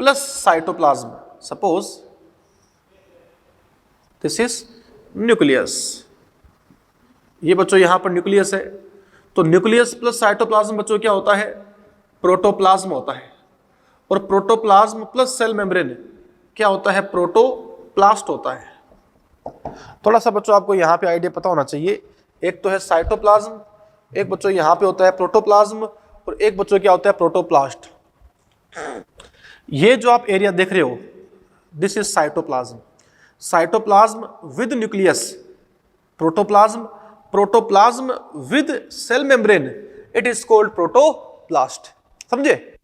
[SPEAKER 1] plus cytoplasm, suppose this is nucleus, ये बच्चों यहां पर न्यूक्लियस है। तो न्यूक्लियस प्लस साइटोप्लाज्म बच्चों क्या होता है, प्रोटोप्लाज्म होता है, और प्रोटोप्लाज्म प्लस सेल मेम्ब्रेन क्या होता है, प्रोटोप्लास्ट होता है। थोड़ा सा बच्चों आपको यहाँ पे आइडिया पता होना चाहिए, एक तो है साइटोप्लाज्म, एक बच्चों यहाँ पे होता है प्रोटोप्लाज्म, और एक बच्चों क्या होता है प्रोटोप्लास्ट। ये जो आप एरिया देख रहे हो, this is cytoplasm. Cytoplasm with nucleus, protoplasm, protoplasm with cell membrane, it is called protoplast. समझे?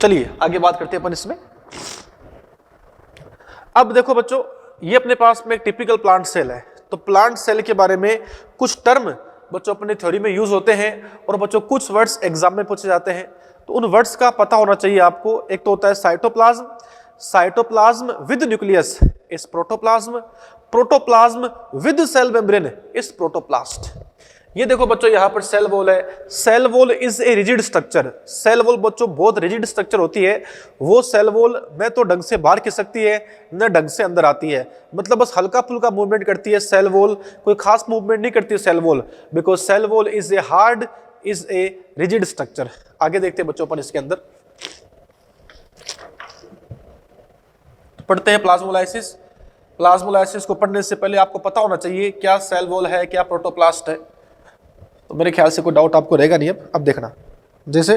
[SPEAKER 1] चलिए आगे बात करते हैं अपन इसमें। अब देखो बच्चों, ये अपने पास में एक टिपिकल प्लांट सेल है, तो प्लांट सेल के बारे में कुछ टर्म बच्चों अपने थ्योरी में यूज होते हैं, और बच्चों कुछ वर्ड्स एग्जाम में पूछे जाते हैं, तो उन वर्ड्स का पता होना चाहिए आपको। एक तो होता है cytoplasm, cytoplasm with nucleus is protoplasm, protoplasm with cell membrane is protoplast. ये देखो बच्चों यहाँ पर सेल वॉल है, cell wall is a rigid structure. Cell wall बच्चों बहुत रिजिड स्ट्रक्चर होती है, वो सेल वॉल न तो ढंग से बाहर खिसकती सकती है न ढंग से अंदर आती है, मतलब बस हल्का फुल्का मूवमेंट करती है सेल वॉल, कोई खास मूवमेंट नहीं करती cell wall, because cell wall is a hard, is a rigid structure. आगे देखते हैं बच्चों अपन इसके अंदर पढ़ते हैं प्लाज्मोलाइसिस। प्लाज्मोलाइसिस को पढ़ने से पहले आपको पता होना चाहिए क्या सेल वॉल है, क्या प्रोटोप्लास्ट है, तो मेरे ख्याल से कोई डाउट आपको रहेगा नहीं। अब देखना, जैसे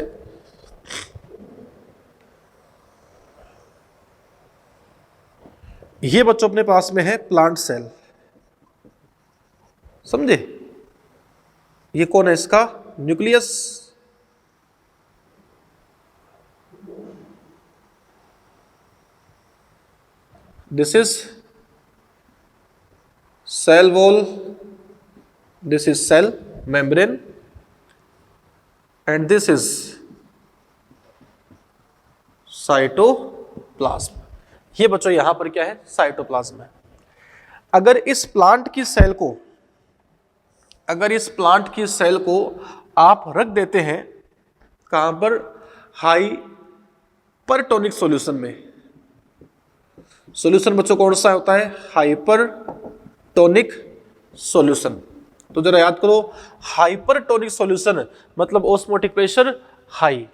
[SPEAKER 1] ये बच्चों अपने पास में है प्लांट सेल, समझे? ये कौन है इसका, nucleus, this is cell wall, this is cell membrane and this is cytoplasm. ये बच्चों यहां पर क्या है, साइटोप्लाज्म है। अगर इस प्लांट की सेल को, अगर इस प्लांट की सेल को आप रख देते हैं कहां पर, हाइपरटोनिक सॉल्यूशन में। सॉल्यूशन बच्चों कौन सा होता है, हाइपरटोनिक सॉल्यूशन। तो जरा याद करो, हाइपरटोनिक सॉल्यूशन मतलब ऑस्मोटिक प्रेशर हाई,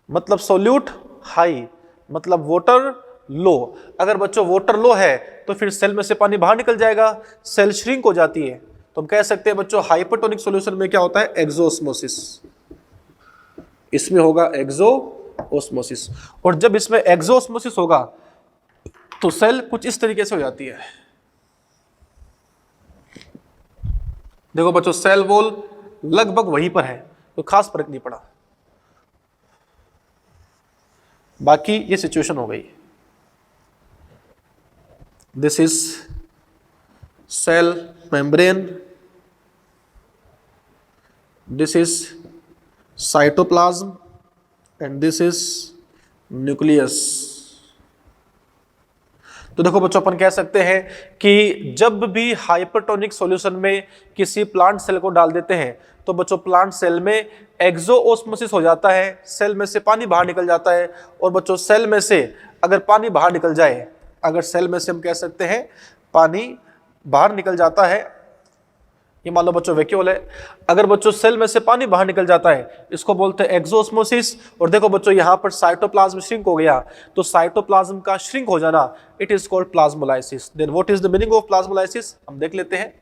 [SPEAKER 1] मतलब सोल्यूट हाई, मतलब वाटर लो। अगर बच्चों वाटर लो है तो फिर सेल में से पानी बाहर निकल जाएगा, सेल श्रिंक हो जाती है। तो हम कह सकते हैं बच्चों हाइपरटोनिक सॉल्यूशन में क्या होता है, एक्सोस्मोसिस। इसमें होगा एक्सोस्मोसिस, और जब इसमें एक्सोस्मोसिस होगा तो सेल कुछ इस तरीके से हो जाती है। देखो बच्चों सेल वॉल लगभग वहीं पर है, तो खास फर्क नहीं पड़ा। बाकी ये सिचुएशन हो गई, this is cell membrane, this is cytoplasm and this is nucleus. तो देखो बच्चों अपन कह सकते हैं कि जब भी हाइपरटोनिक सॉल्यूशन में किसी प्लांट सेल को डाल देते हैं तो बच्चों प्लांट सेल में एक्सोओस्मोसिस हो जाता है, सेल में से पानी बाहर निकल जाता है। और बच्चों सेल में से अगर पानी बाहर निकल जाए, अगर सेल में से हम कह सकते हैं पानी बाहर निकल जाता है, ये मान लो बच्चों वैक्यूल है, अगर बच्चों सेल में से पानी बाहर निकल जाता है इसको बोलते हैं एक्सोस्मोसिस। और देखो बच्चों यहाँ पर साइटोप्लाज्म श्रिंक हो गया, तो साइटोप्लाज्म का श्रिंक हो जाना it is called plasmolysis. Then what is the meaning of plasmolysis, हम देख लेते हैं।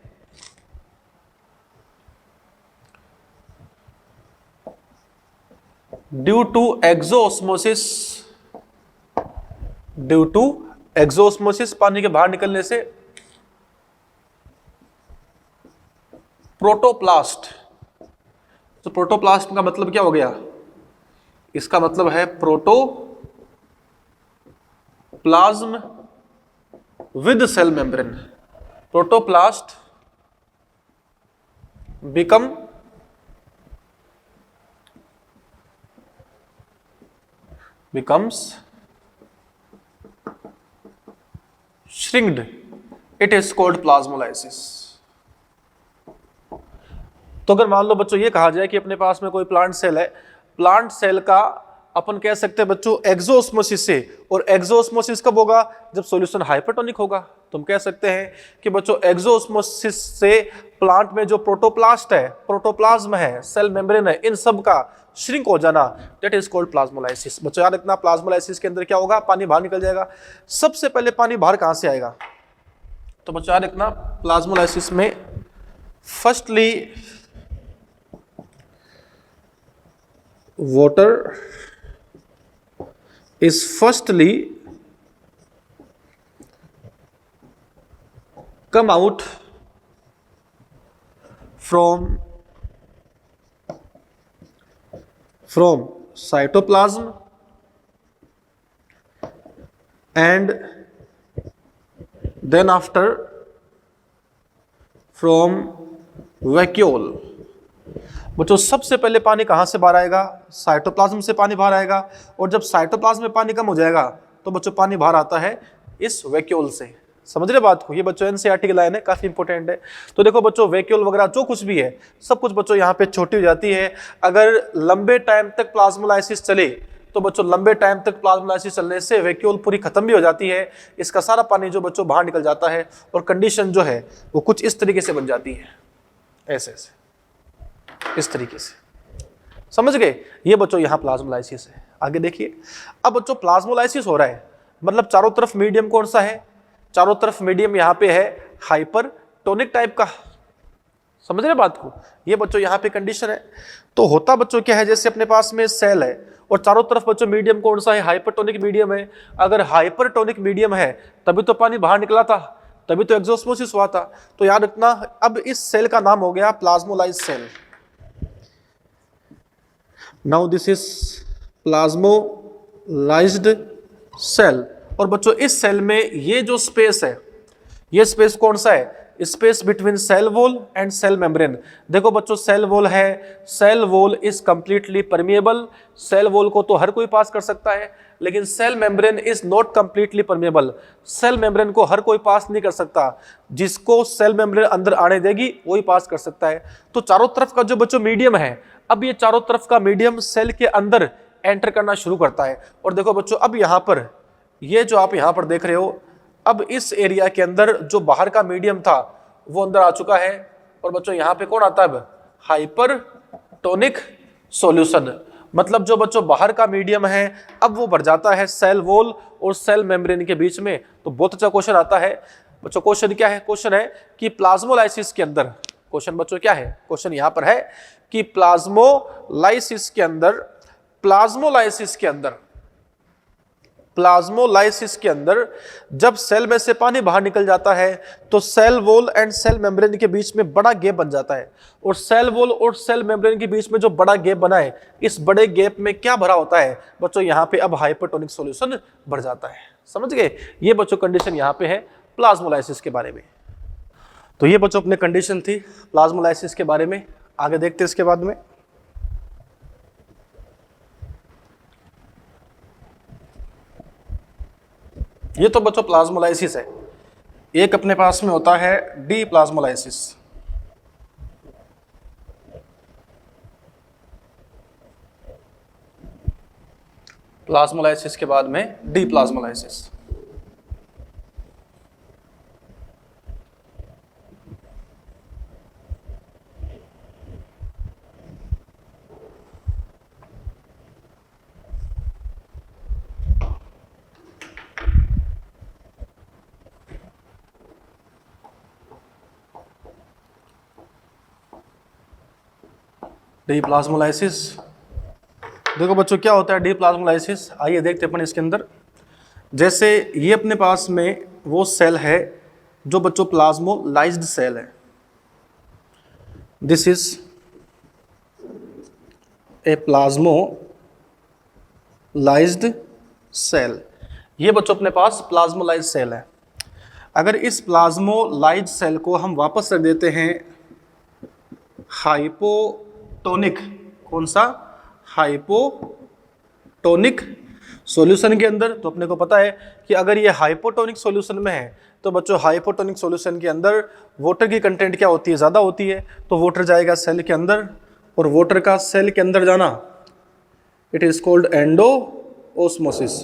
[SPEAKER 1] Due to exosmosis, due to exosmosis पानी के बाहर निकलने से प्रोटोप्लास्ट, तो प्रोटोप्लास्ट का मतलब क्या हो गया, इसका मतलब है protoplasm with cell membrane. Protoplast becomes shrinked, it is called plasmolysis। तो अगर मान लो बच्चों ये कहा जाए कि अपने पास में कोई प्लांट सेल है, प्लांट सेल का अपन कह सकते हैं बच्चों एक्सोस्मोसिस से, और एक्सोस्मोसिस कब होगा? जब सॉल्यूशन हाइपरटोनिक होगा। तुम कह सकते हैं कि बच्चों एक्सोस्मोसिस से प्लांट में जो प्रोटोप्लास्ट है, प्रोटोप्लाज्म है, सेल मेम्ब्रेन है, इन सब का श्रिंक हो जाना, दैट इज कॉल्ड प्लाज्मोलाइसिस। बच्चों याद रखना, प्लाज्मोलाइसिस के अंदर क्या होगा? पानी बाहर निकल जाएगा। सबसे पहले पानी बाहर कहां से आएगा? तो बच्चों याद रखना, प्लाज्मोलाइसिस में firstly water is firstly come out from cytoplasm and then after from vacuole। बच्चों सबसे पहले पानी कहां से बाहर आएगा? साइटोप्लाज्म से पानी बाहर आएगा, और जब साइटोप्लाज्म में पानी कम हो जाएगा तो बच्चों पानी बाहर आता है इस वैक्यूल से। समझ रहे बात को? ये बच्चों एनसीईआरटी की लाइन है, काफी इंपॉर्टेंट है। तो देखो बच्चों, वैक्यूल वगैरह जो कुछ भी है सब कुछ बच्चों यहाँ पे छोटी हो जाती है। अगर लंबे टाइम तक प्लाज्मोलाइसिस चले तो बच्चों लंबे टाइम तक प्लाज्मोलाइसिस चलने से वैक्यूल पूरी खत्म भी हो जाती है, इसका सारा पानी जो बच्चों बाहर निकल जाता है, और कंडीशन जो है वो कुछ इस तरीके से बन जाती है, ऐसे ऐसे इस तरीके से। समझ गए? ये बच्चों यहां प्लाज्मोलाइसिस है। आगे देखिए, अब बच्चों प्लाज्मोलाइसिस हो रहा है, मतलब चारों तरफ मीडियम कौन सा है? चारों तरफ मीडियम यहां पे है हाइपरटोनिक टाइप का। समझ रहे बात को? ये बच्चों यहां पे कंडीशन है। तो होता बच्चों क्या है, जैसे अपने पास में सेल है और चारों तरफ बच्चों मीडियम कौन सा है? हाइपरटोनिक मीडियम है। अगर हाइपरटोनिक मीडियम है तभी तो पानी बाहर निकला था, तभी तो एक्सोस्मोसिस हुआ था। तो याद रखना, अब इस सेल का नाम हो गया plasmolysed cell. Now this is plasmolized cell। और बच्चों इस सेल में ये जो स्पेस है, ये स्पेस कौन सा है? Space between cell wall and cell membrane. देखो बच्चों, सेल वॉल है, cell wall is completely permeable. Cell wall को तो हर कोई पास कर सकता है, लेकिन cell membrane is not completely permeable. Cell membrane को हर कोई पास नहीं कर सकता, जिसको सेल मेम्ब्रेन अंदर आने देगी वही पास कर सकता है। तो चारों तरफ का जो बच्चों मीडियम है, अब ये चारों तरफ का मीडियम सेल के अंदर एंटर करना शुरू करता है। और देखो बच्चों, अब यहाँ पर ये जो आप यहाँ पर देख रहे हो, अब इस एरिया के अंदर जो बाहर का मीडियम था वो अंदर आ चुका है। और बच्चों यहाँ पे कौन आता है? अब हाइपरटोनिक सॉल्यूशन। मतलब जो बच्चों बाहर का मीडियम है अब वो भर जाता है सेल वॉल और सेल मेम्ब्रेन के बीच में। तो बहुत अच्छा क्वेश्चन आता है बच्चों। क्वेश्चन क्या है? क्वेश्चन है कि प्लाज्मोलाइसिस के अंदर, क्वेश्चन बच्चों क्या है? क्वेश्चन यहां पर है कि प्लाज्मोलाइसिस के अंदर जब सेल में से पानी बाहर निकल जाता है तो cell wall and cell membrane के बीच में बड़ा गैप बन जाता है। और सेल वॉल और सेल मेम्ब्रेन के बीच में जो बड़ा गैप बना है, इस बड़े गैप में क्या भरा होता है बच्चों? यहाँ पे अब हाइपरटोनिक सॉल्यूशन भर जाता है। समझ गए? ये बच्चों कंडीशन यहाँ पे है प्लाज्मोलाइसिस के बारे में। तो ये बच्चों अपने कंडीशन थी प्लाज्मोलाइसिस के बारे में। आगे देखते हैं इसके बाद में। ये तो बच्चों प्लाज्मोलाइसिस है। एक अपने पास में होता है डी प्लाज्मोलाइसिस। प्लाज्मोलाइसिस के बाद में डी प्लाज्मोलाइसिस। डी प्लाज्मोलाइसिस, देखो बच्चों क्या होता है डी प्लाज्मोलाइसिस? आइए देखते हैं अपन इसके अंदर। जैसे ये अपने पास में वो सेल है जो बच्चों प्लाज्मोलाइज्ड सेल है। This is a plasmolysed cell. ये बच्चों अपने पास प्लाज्मोलाइज्ड सेल है। अगर इस प्लाज्मोलाइज्ड सेल को हम वापस रख देते हैं हाइपोटोनिक, कौन सा? हाइपोटोनिक सॉल्यूशन के अंदर, तो अपने को पता है कि अगर ये हाइपोटोनिक सॉल्यूशन में है तो बच्चों हाइपोटोनिक सॉल्यूशन के अंदर वाटर की कंटेंट क्या होती है? ज़्यादा होती है। तो वाटर जाएगा सेल के अंदर, और वाटर का सेल के अंदर जाना इट इज कॉल्ड एंडोओस्मोसिस।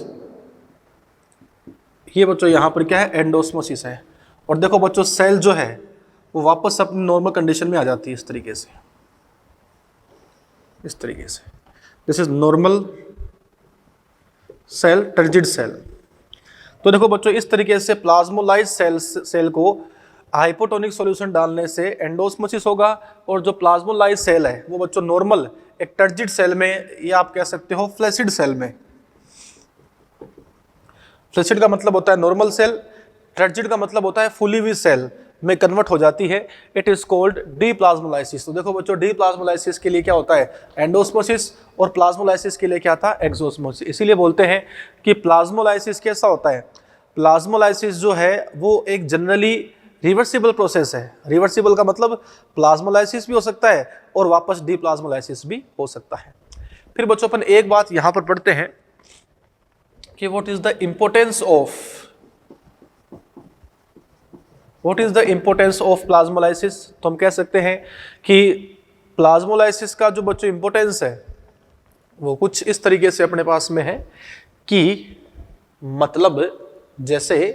[SPEAKER 1] ये बच्चों यहाँ पर क्या है, एंडोस्मोसिस है। और देखो बच्चों सेल जो है वो वापस अपनी नॉर्मल कंडीशन में आ जाती है इस तरीके से, इस तरीके से। This is normal cell, turgid cell. तो देखो बच्चों इस तरीके से प्लाज्मोलाइज्ड सेल को हाइपोटोनिक सॉल्यूशन डालने से एंडोस्मोसिस होगा, और जो प्लाज्मोलाइज्ड सेल है वो बच्चों नॉर्मल एक टर्जिड सेल में, या आप कह सकते हो फ्लैसिड सेल में, फ्लैसिड का मतलब होता है नॉर्मल सेल, टर्जिड का मतलब होता है फुली हुई सेल में कन्वर्ट हो जाती है। It is called deplasmolysis. तो देखो बच्चों डीप्लाज्मोलाइसिस के लिए क्या होता है, एंडोस्मोसिस, और प्लाज्मोलाइसिस के लिए क्या था, एक्सोस्मोसिस। इसीलिए बोलते हैं कि प्लाज्मोलाइसिस कैसा होता है, प्लाज्मोलाइसिस जो है वो एक जनरली रिवर्सिबल प्रोसेस है। रिवर्सिबल का मतलब प्लाज्मोलाइसिस भी हो सकता है और वापस डीप्लाज्मोलाइसिस भी हो सकता है। फिर बच्चों अपन एक बात यहां पर पढ़ते हैं कि what is the importance of plasmolysis. तो हम कह सकते हैं कि प्लाज्मोलाइसिस का जो बच्चों इंपॉर्टेंस है वो कुछ इस तरीके से अपने पास में है कि मतलब जैसे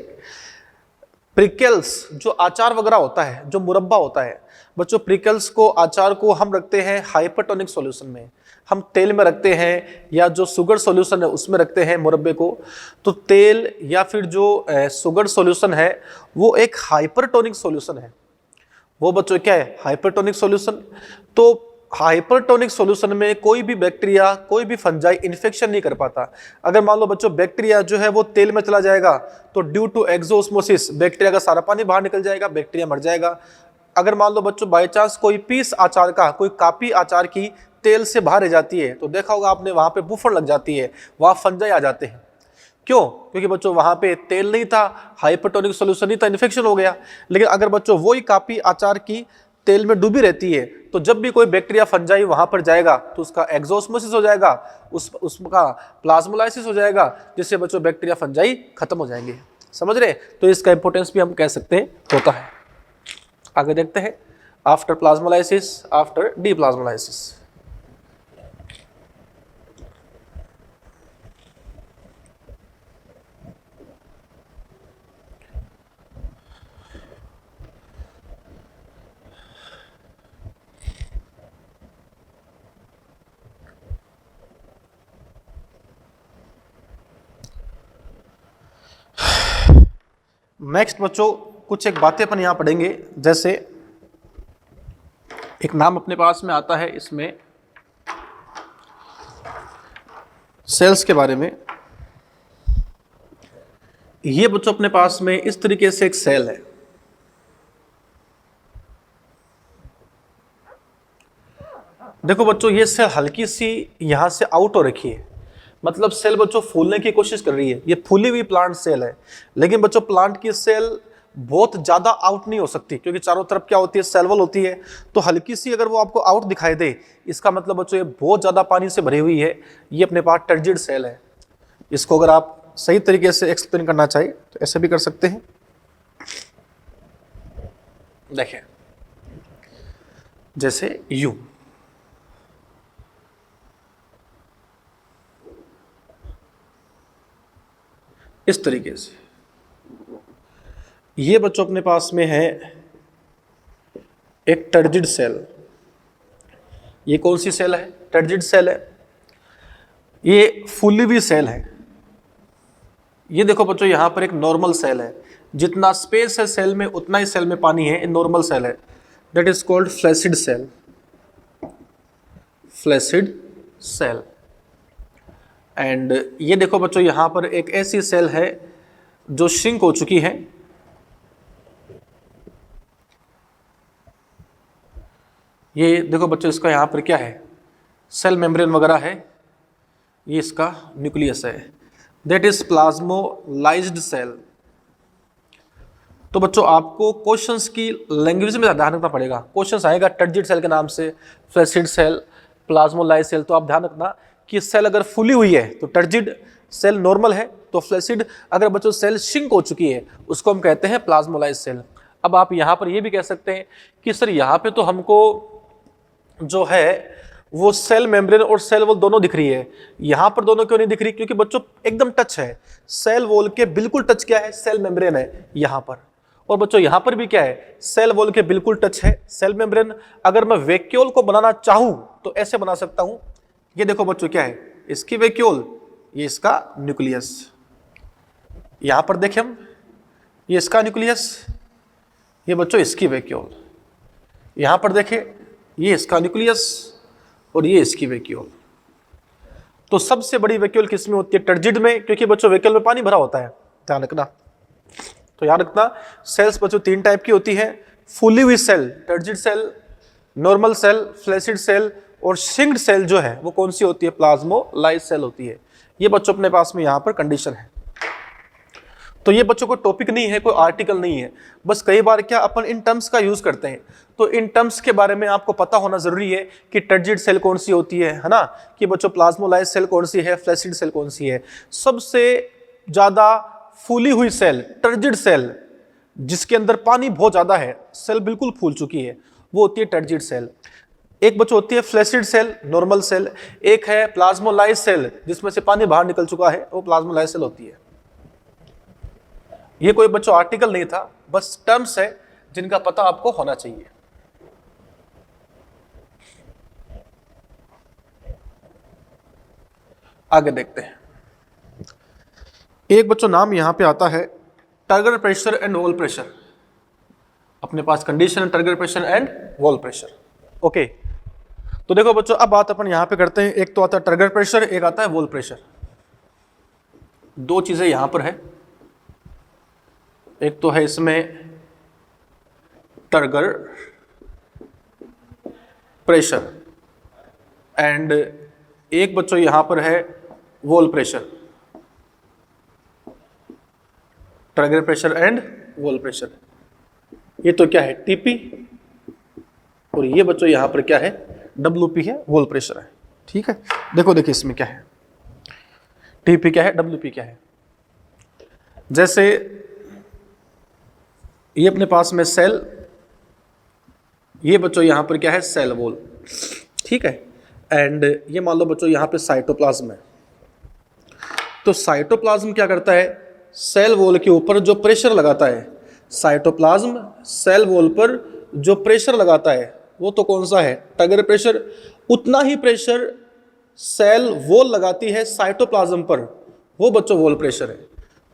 [SPEAKER 1] प्रिकल्स जो अचार वगैरह होता है, जो मुरब्बा होता है बच्चों, प्रिकल्स को अचार को हम रखते हैं हाइपरटोनिक सॉल्यूशन में, हम तेल में रखते हैं, या जो शुगर सॉल्यूशन है उसमें रखते हैं मुरब्बे को। तो तेल या फिर जो शुगर सॉल्यूशन है वो एक हाइपरटोनिक सॉल्यूशन है, वो बच्चों क्या है, हाइपरटोनिक सॉल्यूशन। तो हाइपरटोनिक सॉल्यूशन में कोई भी बैक्टीरिया, कोई भी फंजाई इन्फेक्शन नहीं कर पाता। अगर मान लो बच्चों बैक्टीरिया जो है वो तेल में चला जाएगा तो ड्यू टू एक्सोस्मोसिस बैक्टीरिया का सारा पानी बाहर निकल जाएगा, बैक्टीरिया मर जाएगा। अगर मान लो बच्चों बाय चांस कोई पीस आचार का, कोई कापी आचार की तेल से बाहर रह जाती है तो देखा होगा आपने वहां पे बुफर लग जाती है, वहां फंजाई आ जाते हैं। क्यों? क्योंकि बच्चों वहां पे तेल नहीं था, हाइपरटोनिक सॉल्यूशन नहीं था, इन्फेक्शन हो गया। लेकिन अगर बच्चों वही कापी आचार की तेल में डूबी रहती है तो जब भी कोई बैक्टीरिया फंजाई वहां पर जाएगा तो उसका एक्सोस्मोसिस हो जाएगा, उसका प्लाज्मोलाइसिस हो जाएगा, जिससे बच्चों बैक्टीरिया फंजाई खत्म हो जाएंगे। समझ रहे? तो इसका इंपॉर्टेंस भी हम कह सकते हैं होता है। आगे देखते हैं, आफ्टर प्लाज्मोलाइसिस, आफ्टर डीप्लाज्मोलाइसिस। नेक्स्ट बच्चों कुछ एक बातें अपन यहां पढ़ेंगे। जैसे एक नाम अपने पास में आता है इसमें सेल्स के बारे में। ये बच्चों अपने पास में इस तरीके से एक सेल है। देखो बच्चों ये सेल हल्की सी यहां से आउट हो रखी है, मतलब सेल बच्चों फूलने की कोशिश कर रही है। ये फूली हुई प्लांट सेल है, लेकिन बच्चों प्लांट की सेल बहुत ज्यादा आउट नहीं हो सकती क्योंकि चारों तरफ क्या होती है, सेल वॉल होती है। तो हल्की सी अगर वो आपको आउट दिखाई दे, इसका मतलब बच्चों ये बहुत ज्यादा पानी से भरी हुई है। ये अपने पास टर्जिड सेल है। इसको अगर आप सही तरीके से एक्सप्लेन करना चाहिए तो ऐसे भी कर सकते हैं। देखिए जैसे यू, इस तरीके से ये बच्चों अपने पास में है एक टर्जिड सेल। ये कौन सी सेल है? टर्जिड सेल है। ये फुली हुई सेल है। ये देखो बच्चों यहां पर एक नॉर्मल सेल है, जितना स्पेस है सेल में उतना ही सेल में पानी है, नॉर्मल सेल है। That is called flaccid cell, flaccid cell. And ये देखो बच्चों यहां पर एक ऐसी सेल है जो श्रिंक हो चुकी है। ये देखो बच्चों इसका यहां पर क्या है, सेल मेम्ब्रेन वगैरह है। ये इसका न्यूक्लियस है। That is plasmolysed cell. तो बच्चों आपको क्वेश्चंस की लैंग्वेज में ध्यान रखना पड़ेगा। क्वेश्चंस आएगा टर्जिड सेल के नाम से, फ्लैसिड सेल, प्लाज्मोलाइज्ड सेल। तो आप ध्यान रखना कि सेल अगर फुली हुई है तो टर्जिड, सेल नॉर्मल है तो फ्लैसिड। अगर बच्चों सेल श्रिंक हो चुकी है उसको हम कहते हैं प्लाज्मोलाइज्ड सेल। अब आप यहाँ पर ये भी कह सकते हैं कि सर यहाँ पे तो हमको जो है वो सेल मेम्ब्रेन और सेल वॉल दोनों दिख रही है। यहां पर दोनों क्यों नहीं दिख रही? क्योंकि बच्चों एकदम टच है, सेल वॉल के बिल्कुल टच क्या है? सेल मेम्ब्रेन है यहां पर। और बच्चों यहां पर भी क्या है? सेल वॉल के बिल्कुल टच है सेल मेम्ब्रेन। अगर मैं वैक्यूल को बनाना चाहूं तो ऐसे बना सकता हूं। ये देखो बच्चों क्या है? इसकी वैक्यूल, ये इसका न्यूक्लियस। यहां पर देखें हम, ये इसका न्यूक्लियस, ये बच्चों इसकी वैक्यूल। यहां पर देखें, ये इसका न्यूक्लियस और ये इसकी वैक्यूल। तो सबसे बड़ी वैक्यूल किस में होती है? टर्जिड में, क्योंकि बच्चों वैक्यूल में पानी भरा होता है, ध्यान रखना। तो याद रखना, सेल्स बच्चों 3 टाइप की होती है, फुली हुई cell, turgid cell, normal cell, flaccid cell, और श्रिंक्ड सेल जो है वो कौन सी होती है? प्लाज्मोलाइज सेल होती है। ये बच्चों अपने पास में यहां पर कंडीशन है। तो ये बच्चों को टॉपिक नहीं है, कोई आर्टिकल नहीं है, बस कई बार क्या अपन इन टर्म्स का यूज करते हैं। तो इन टर्म्स के बारे में आपको पता होना जरूरी है कि टर्जिड सेल कौन सी होती है ना, कि बच्चों प्लाज्मोलाइज सेल कौन सी है, फ्लैसिड सेल कौन सी है। सबसे ज्यादा फूली हुई सेल, टर्जिड सेल, जिसके अंदर पानी बहुत ज्यादा है, सेल बिल्कुल फूल चुकी है, वो होती है टर्जिड सेल। एक बच्चों होती है फ्लैसिड सेल, नॉर्मल सेल। एक है प्लाज्मोलाइज सेल, जिसमें से पानी बाहर निकल चुका है, वो प्लाज्मोलाइज सेल होती है। ये कोई बच्चों आर्टिकल नहीं था, बस टर्म्स है जिनका पता आपको होना चाहिए। आगे देखते हैं। एक बच्चों नाम यहां पे आता है turgor pressure and wall pressure. अपने पास कंडीशन है turgor pressure and wall pressure. Okay, तो देखो बच्चों, अब बात अपन यहां पे करते हैं। एक तो आता है टर्गर प्रेशर, एक आता है वॉल प्रेशर। दो चीजें यहां पर है, एक तो है इसमें टर्गर प्रेशर एंड एक बच्चों यहां पर है wall pressure. Turgor pressure and wall pressure, ये तो क्या है? टीपी, और ये बच्चों यहां पर क्या है? डब्ल्यूपी है, वॉल प्रेशर है। ठीक है, देखो देखिए इसमें क्या है, टीपी क्या है, डब्ल्यूपी क्या है। जैसे ये अपने पास में सेल, ये बच्चों यहां पर क्या है? Cell wall. ठीक है, एंड ये मान लो बच्चों यहां पे साइटोप्लाज्म है। तो साइटोप्लाज्म क्या करता है? सेल वॉल के ऊपर जो प्रेशर लगाता है, साइटोप्लाज्म सेल वॉल पर जो प्रेशर लगाता है वो तो कौन सा है? Turgor pressure. उतना ही प्रेशर सेल वॉल लगाती है साइटोप्लाज्म पर, वो बच्चों वॉल प्रेशर है।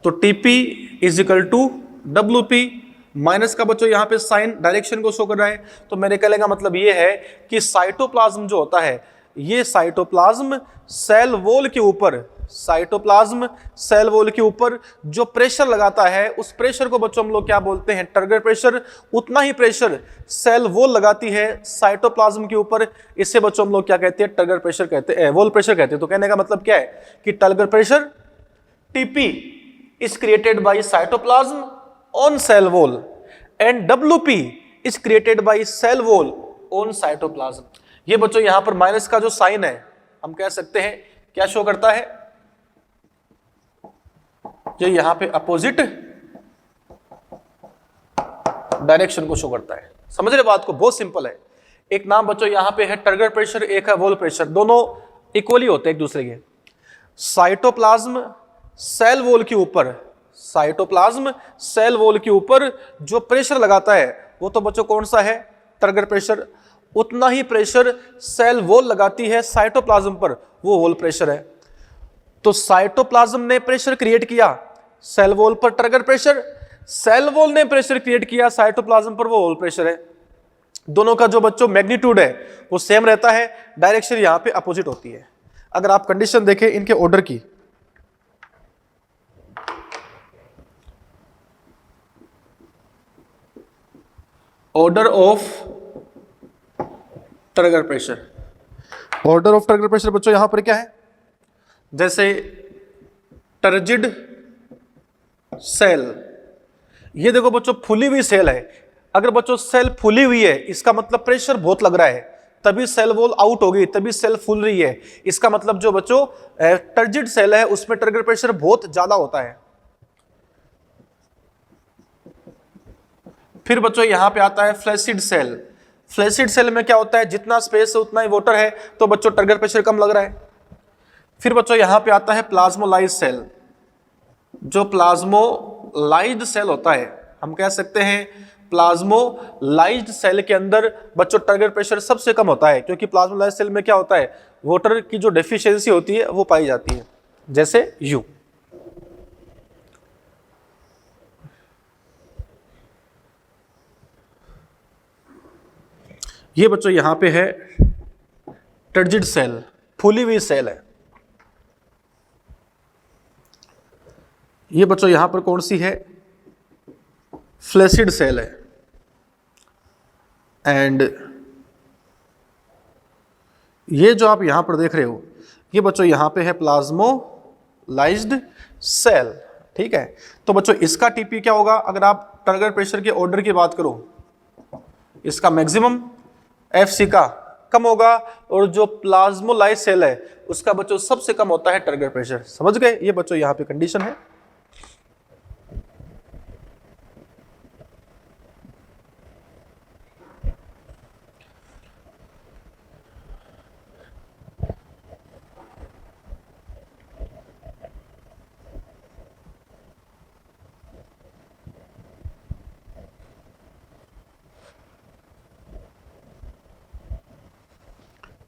[SPEAKER 1] तो TP is equal to WP. Minus का बच्चों यहाँ पे साइन डायरेक्शन को शो कर रहा है। तो मेरे कहने का मतलब ये है कि साइटोप्लाज्म जो होता है, ये साइटोप्लाज्म सेल वॉल के ऊपर, साइटोप्लाज्म सेल वॉल के ऊपर जो प्रेशर लगाता है, उस प्रेशर को बच्चों हम लोग क्या बोलते हैं? Turgor pressure. उतना ही प्रेशर सेल वॉल लगाती है साइटोप्लाज्म के ऊपर, इससे बच्चों हम लोग क्या कहते हैं? टर्गर प्रेशर कहते हैं, वॉल प्रेशर कहते हैं। तो कहने का मतलब क्या है कि turgor pressure TP is created by cytoplasm on cell wall and WP is created by cell wall on cytoplasm. ये बच्चों यहां पर माइनस का जो साइन है, हम कह सकते हैं क्या शो करता है? ये यहां पे अपोजिट डायरेक्शन को शो करता है। समझ रहे बात को? बहुत सिंपल है। एक नाम बच्चों यहां पे है टर्गर प्रेशर, एक है वॉल प्रेशर, दोनों इक्वली होते हैं एक दूसरे के। साइटोप्लाज्म सेल वॉल के ऊपर, साइटोप्लाज्म सेल वॉल के ऊपर जो प्रेशर लगाता है वो तो बच्चों कौन सा है? Turgor pressure. उतना ही प्रेशर सेल वॉल लगाती है साइटोप्लाज्म पर, वो वॉल प्रेशर है। तो साइटोप्लाज्म ने प्रेशर क्रिएट किया सेल वॉल पर, टर्गर प्रेशर। सेल वॉल ने प्रेशर क्रिएट किया साइटोप्लाज्म पर, वो वॉल प्रेशर है। दोनों का जो बच्चों मैग्नीट्यूड है वो सेम रहता है, डायरेक्शन यहां पे अपोजिट होती है। अगर आप कंडीशन देखें इनके ऑर्डर की, order of turgor pressure, order of turgor pressure बच्चों यहां पर क्या है? जैसे टर्जिड सेल, ये देखो बच्चों फूली हुई सेल है। अगर बच्चों सेल फूली हुई है, इसका मतलब प्रेशर बहुत लग रहा है, तभी सेल वॉल आउट होगी, तभी सेल फूल रही है। इसका मतलब जो बच्चों टर्जिड सेल है उसमें टर्गर प्रेशर बहुत ज्यादा होता है। फिर बच्चों यहां पे आता है फ्लैसिड सेल। फ्लैसिड सेल में क्या होता है, जितना स्पेस है उतना ही वाटर है, तो बच्चों टर्गर प्रेशर कम लग रहा है। फिर बच्चों यहां पे आता है प्लाज्मोलाइज्ड सेल। जो प्लाज्मोलाइज्ड सेल होता है, हम कह सकते हैं प्लाज्मोलाइज्ड सेल के अंदर बच्चों टर्गर प्रेशर सबसे कम होता है, क्योंकि प्लाज्मोलाइज्ड सेल में क्या होता है, वाटर की जो डेफिशिएंसी होती है वो पाई जाती है, जैसे यू। ये बच्चों यहां पे है टर्जिड सेल, फूली हुई सेल है। ये बच्चों यहां पर कौन सी है, फ्लैसिड सेल है। एंड ये जो आप यहां पर देख रहे हो, ये बच्चों यहां पे है प्लाज्मोलाइज्ड सेल, ठीक है। तो बच्चों इसका टीपी क्या होगा, अगर आप टर्गर प्रेशर के ऑर्डर की बात करो, इसका मैक्सिमम एफसी का कम होगा, और जो प्लाज्मोलाइज्ड सेल है उसका बच्चों सबसे कम होता है टर्गर प्रेशर। समझ गए, ये बच्चों यहां पे कंडीशन है।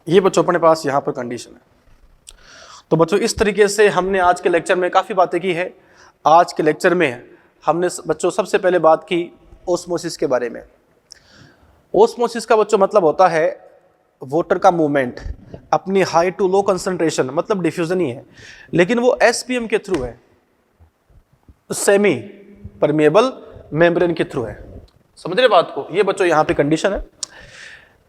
[SPEAKER 1] ये बच्चों अपने पास यहाँ पर कंडीशन है। तो बच्चों इस तरीके से हमने आज के लेक्चर में काफ़ी बातें की है। आज के लेक्चर में हमने बच्चों सबसे पहले बात की ओस्मोसिस के बारे में। ओस्मोसिस का बच्चों मतलब होता है वाटर का मूवमेंट अपनी हाई टू लो कंसंट्रेशन, मतलब डिफ्यूजन ही है, लेकिन वो एसपीएम के थ्रू है, सेमी परमेबल मेम्ब्रेन के थ्रू है। समझ रहे बात को, ये बच्चों यहाँ पे कंडीशन है।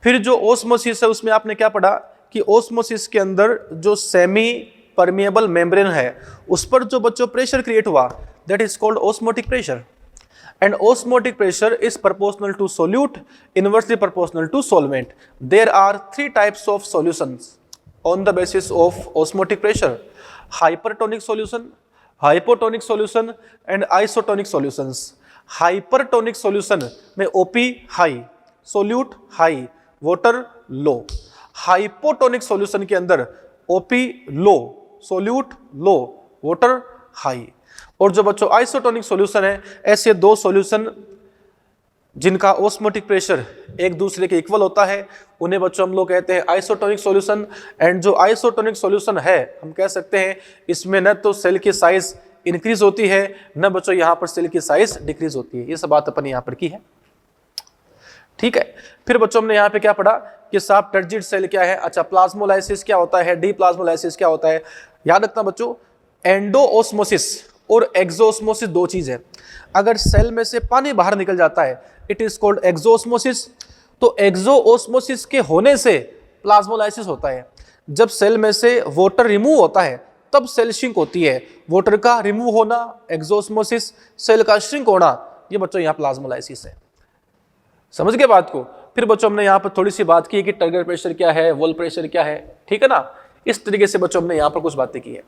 [SPEAKER 1] फिर जो ओस्मोसिस है उसमें आपने क्या पढ़ा कि ओस्मोसिस के अंदर जो सेमी परमेबल मेम्ब्रेन है उस पर जो बच्चों प्रेशर क्रिएट हुआ, that is called osmotic pressure. And osmotic pressure is proportional to solute, inversely proportional to solvent. There are three types of solutions on the basis of osmotic pressure: hypertonic solution, hypotonic solution and isotonic solutions. Hypertonic solution में OP high, solute high, water low. Hypotonic solution के अंदर OP low, solute low, water high. और जो बच्चों isotonic solution है, ऐसे दो solution जिनका ओस्मोटिक प्रेशर एक दूसरे के इक्वल होता है, उन्हें बच्चों हम लोग कहते हैं आइसोटोनिक सॉल्यूशन। एंड जो आइसोटोनिक सॉल्यूशन है, हम कह सकते हैं इसमें न तो सेल की साइज इंक्रीज होती है, न बच्चों यहाँ पर सेल की साइज डिक्रीज होती है। ये सब बात अपन यहाँ पर की है, ठीक है। फिर बच्चों हमने यहाँ पे क्या पढ़ा कि साहब टर्जिड सेल क्या है, अच्छा प्लाज्मोलाइसिस क्या होता है, डी प्लाज्मोलाइसिस क्या होता है। याद रखना बच्चों, एंडोओस्मोसिस और एक्सोओस्मोसिस दो चीज है। अगर सेल में से पानी बाहर निकल जाता है, इट इज कॉल्ड एक्सोओस्मोसिस। तो एक्सोओस्मोसिस के होने से प्लाज्मोलाइसिस होता है। जब सेल में से वाटर रिमूव होता है तब सेल श्रिंक होती है। वाटर का रिमूव होना एक्सोओस्मोसिस, सेल का श्रिंक होना, ये बच्चों यहाँ प्लाज्मोलाइसिस है। समझ गए बात को। फिर बच्चों हमने यहाँ पर थोड़ी सी बात की कि टर्गर प्रेशर क्या है, वॉल प्रेशर क्या है, ठीक है ना। इस तरीके से बच्चों हमने यहाँ पर कुछ बातें की है।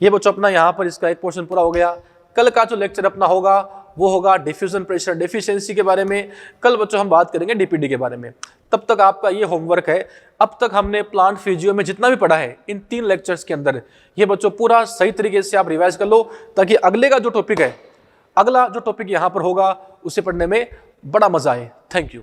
[SPEAKER 1] ये बच्चों अपना यहाँ पर इसका एक पोर्शन पूरा हो गया। कल का जो लेक्चर अपना होगा वो होगा डिफ्यूजन प्रेशर डेफिशिएंसी के बारे में। कल बच्चों हम बात करेंगे डीपीडी के बारे में। तब तक आपका ये होमवर्क है, अब तक हमने प्लांट फिजियो में जितना भी पढ़ा है इन 3 लेक्चर्स के अंदर, ये बच्चों पूरा सही तरीके से आप रिवाइज कर लो, ताकि अगले का जो टॉपिक है, अगला जो टॉपिक यहाँ पर होगा उसे पढ़ने में बड़ा मजा आए। Thank you.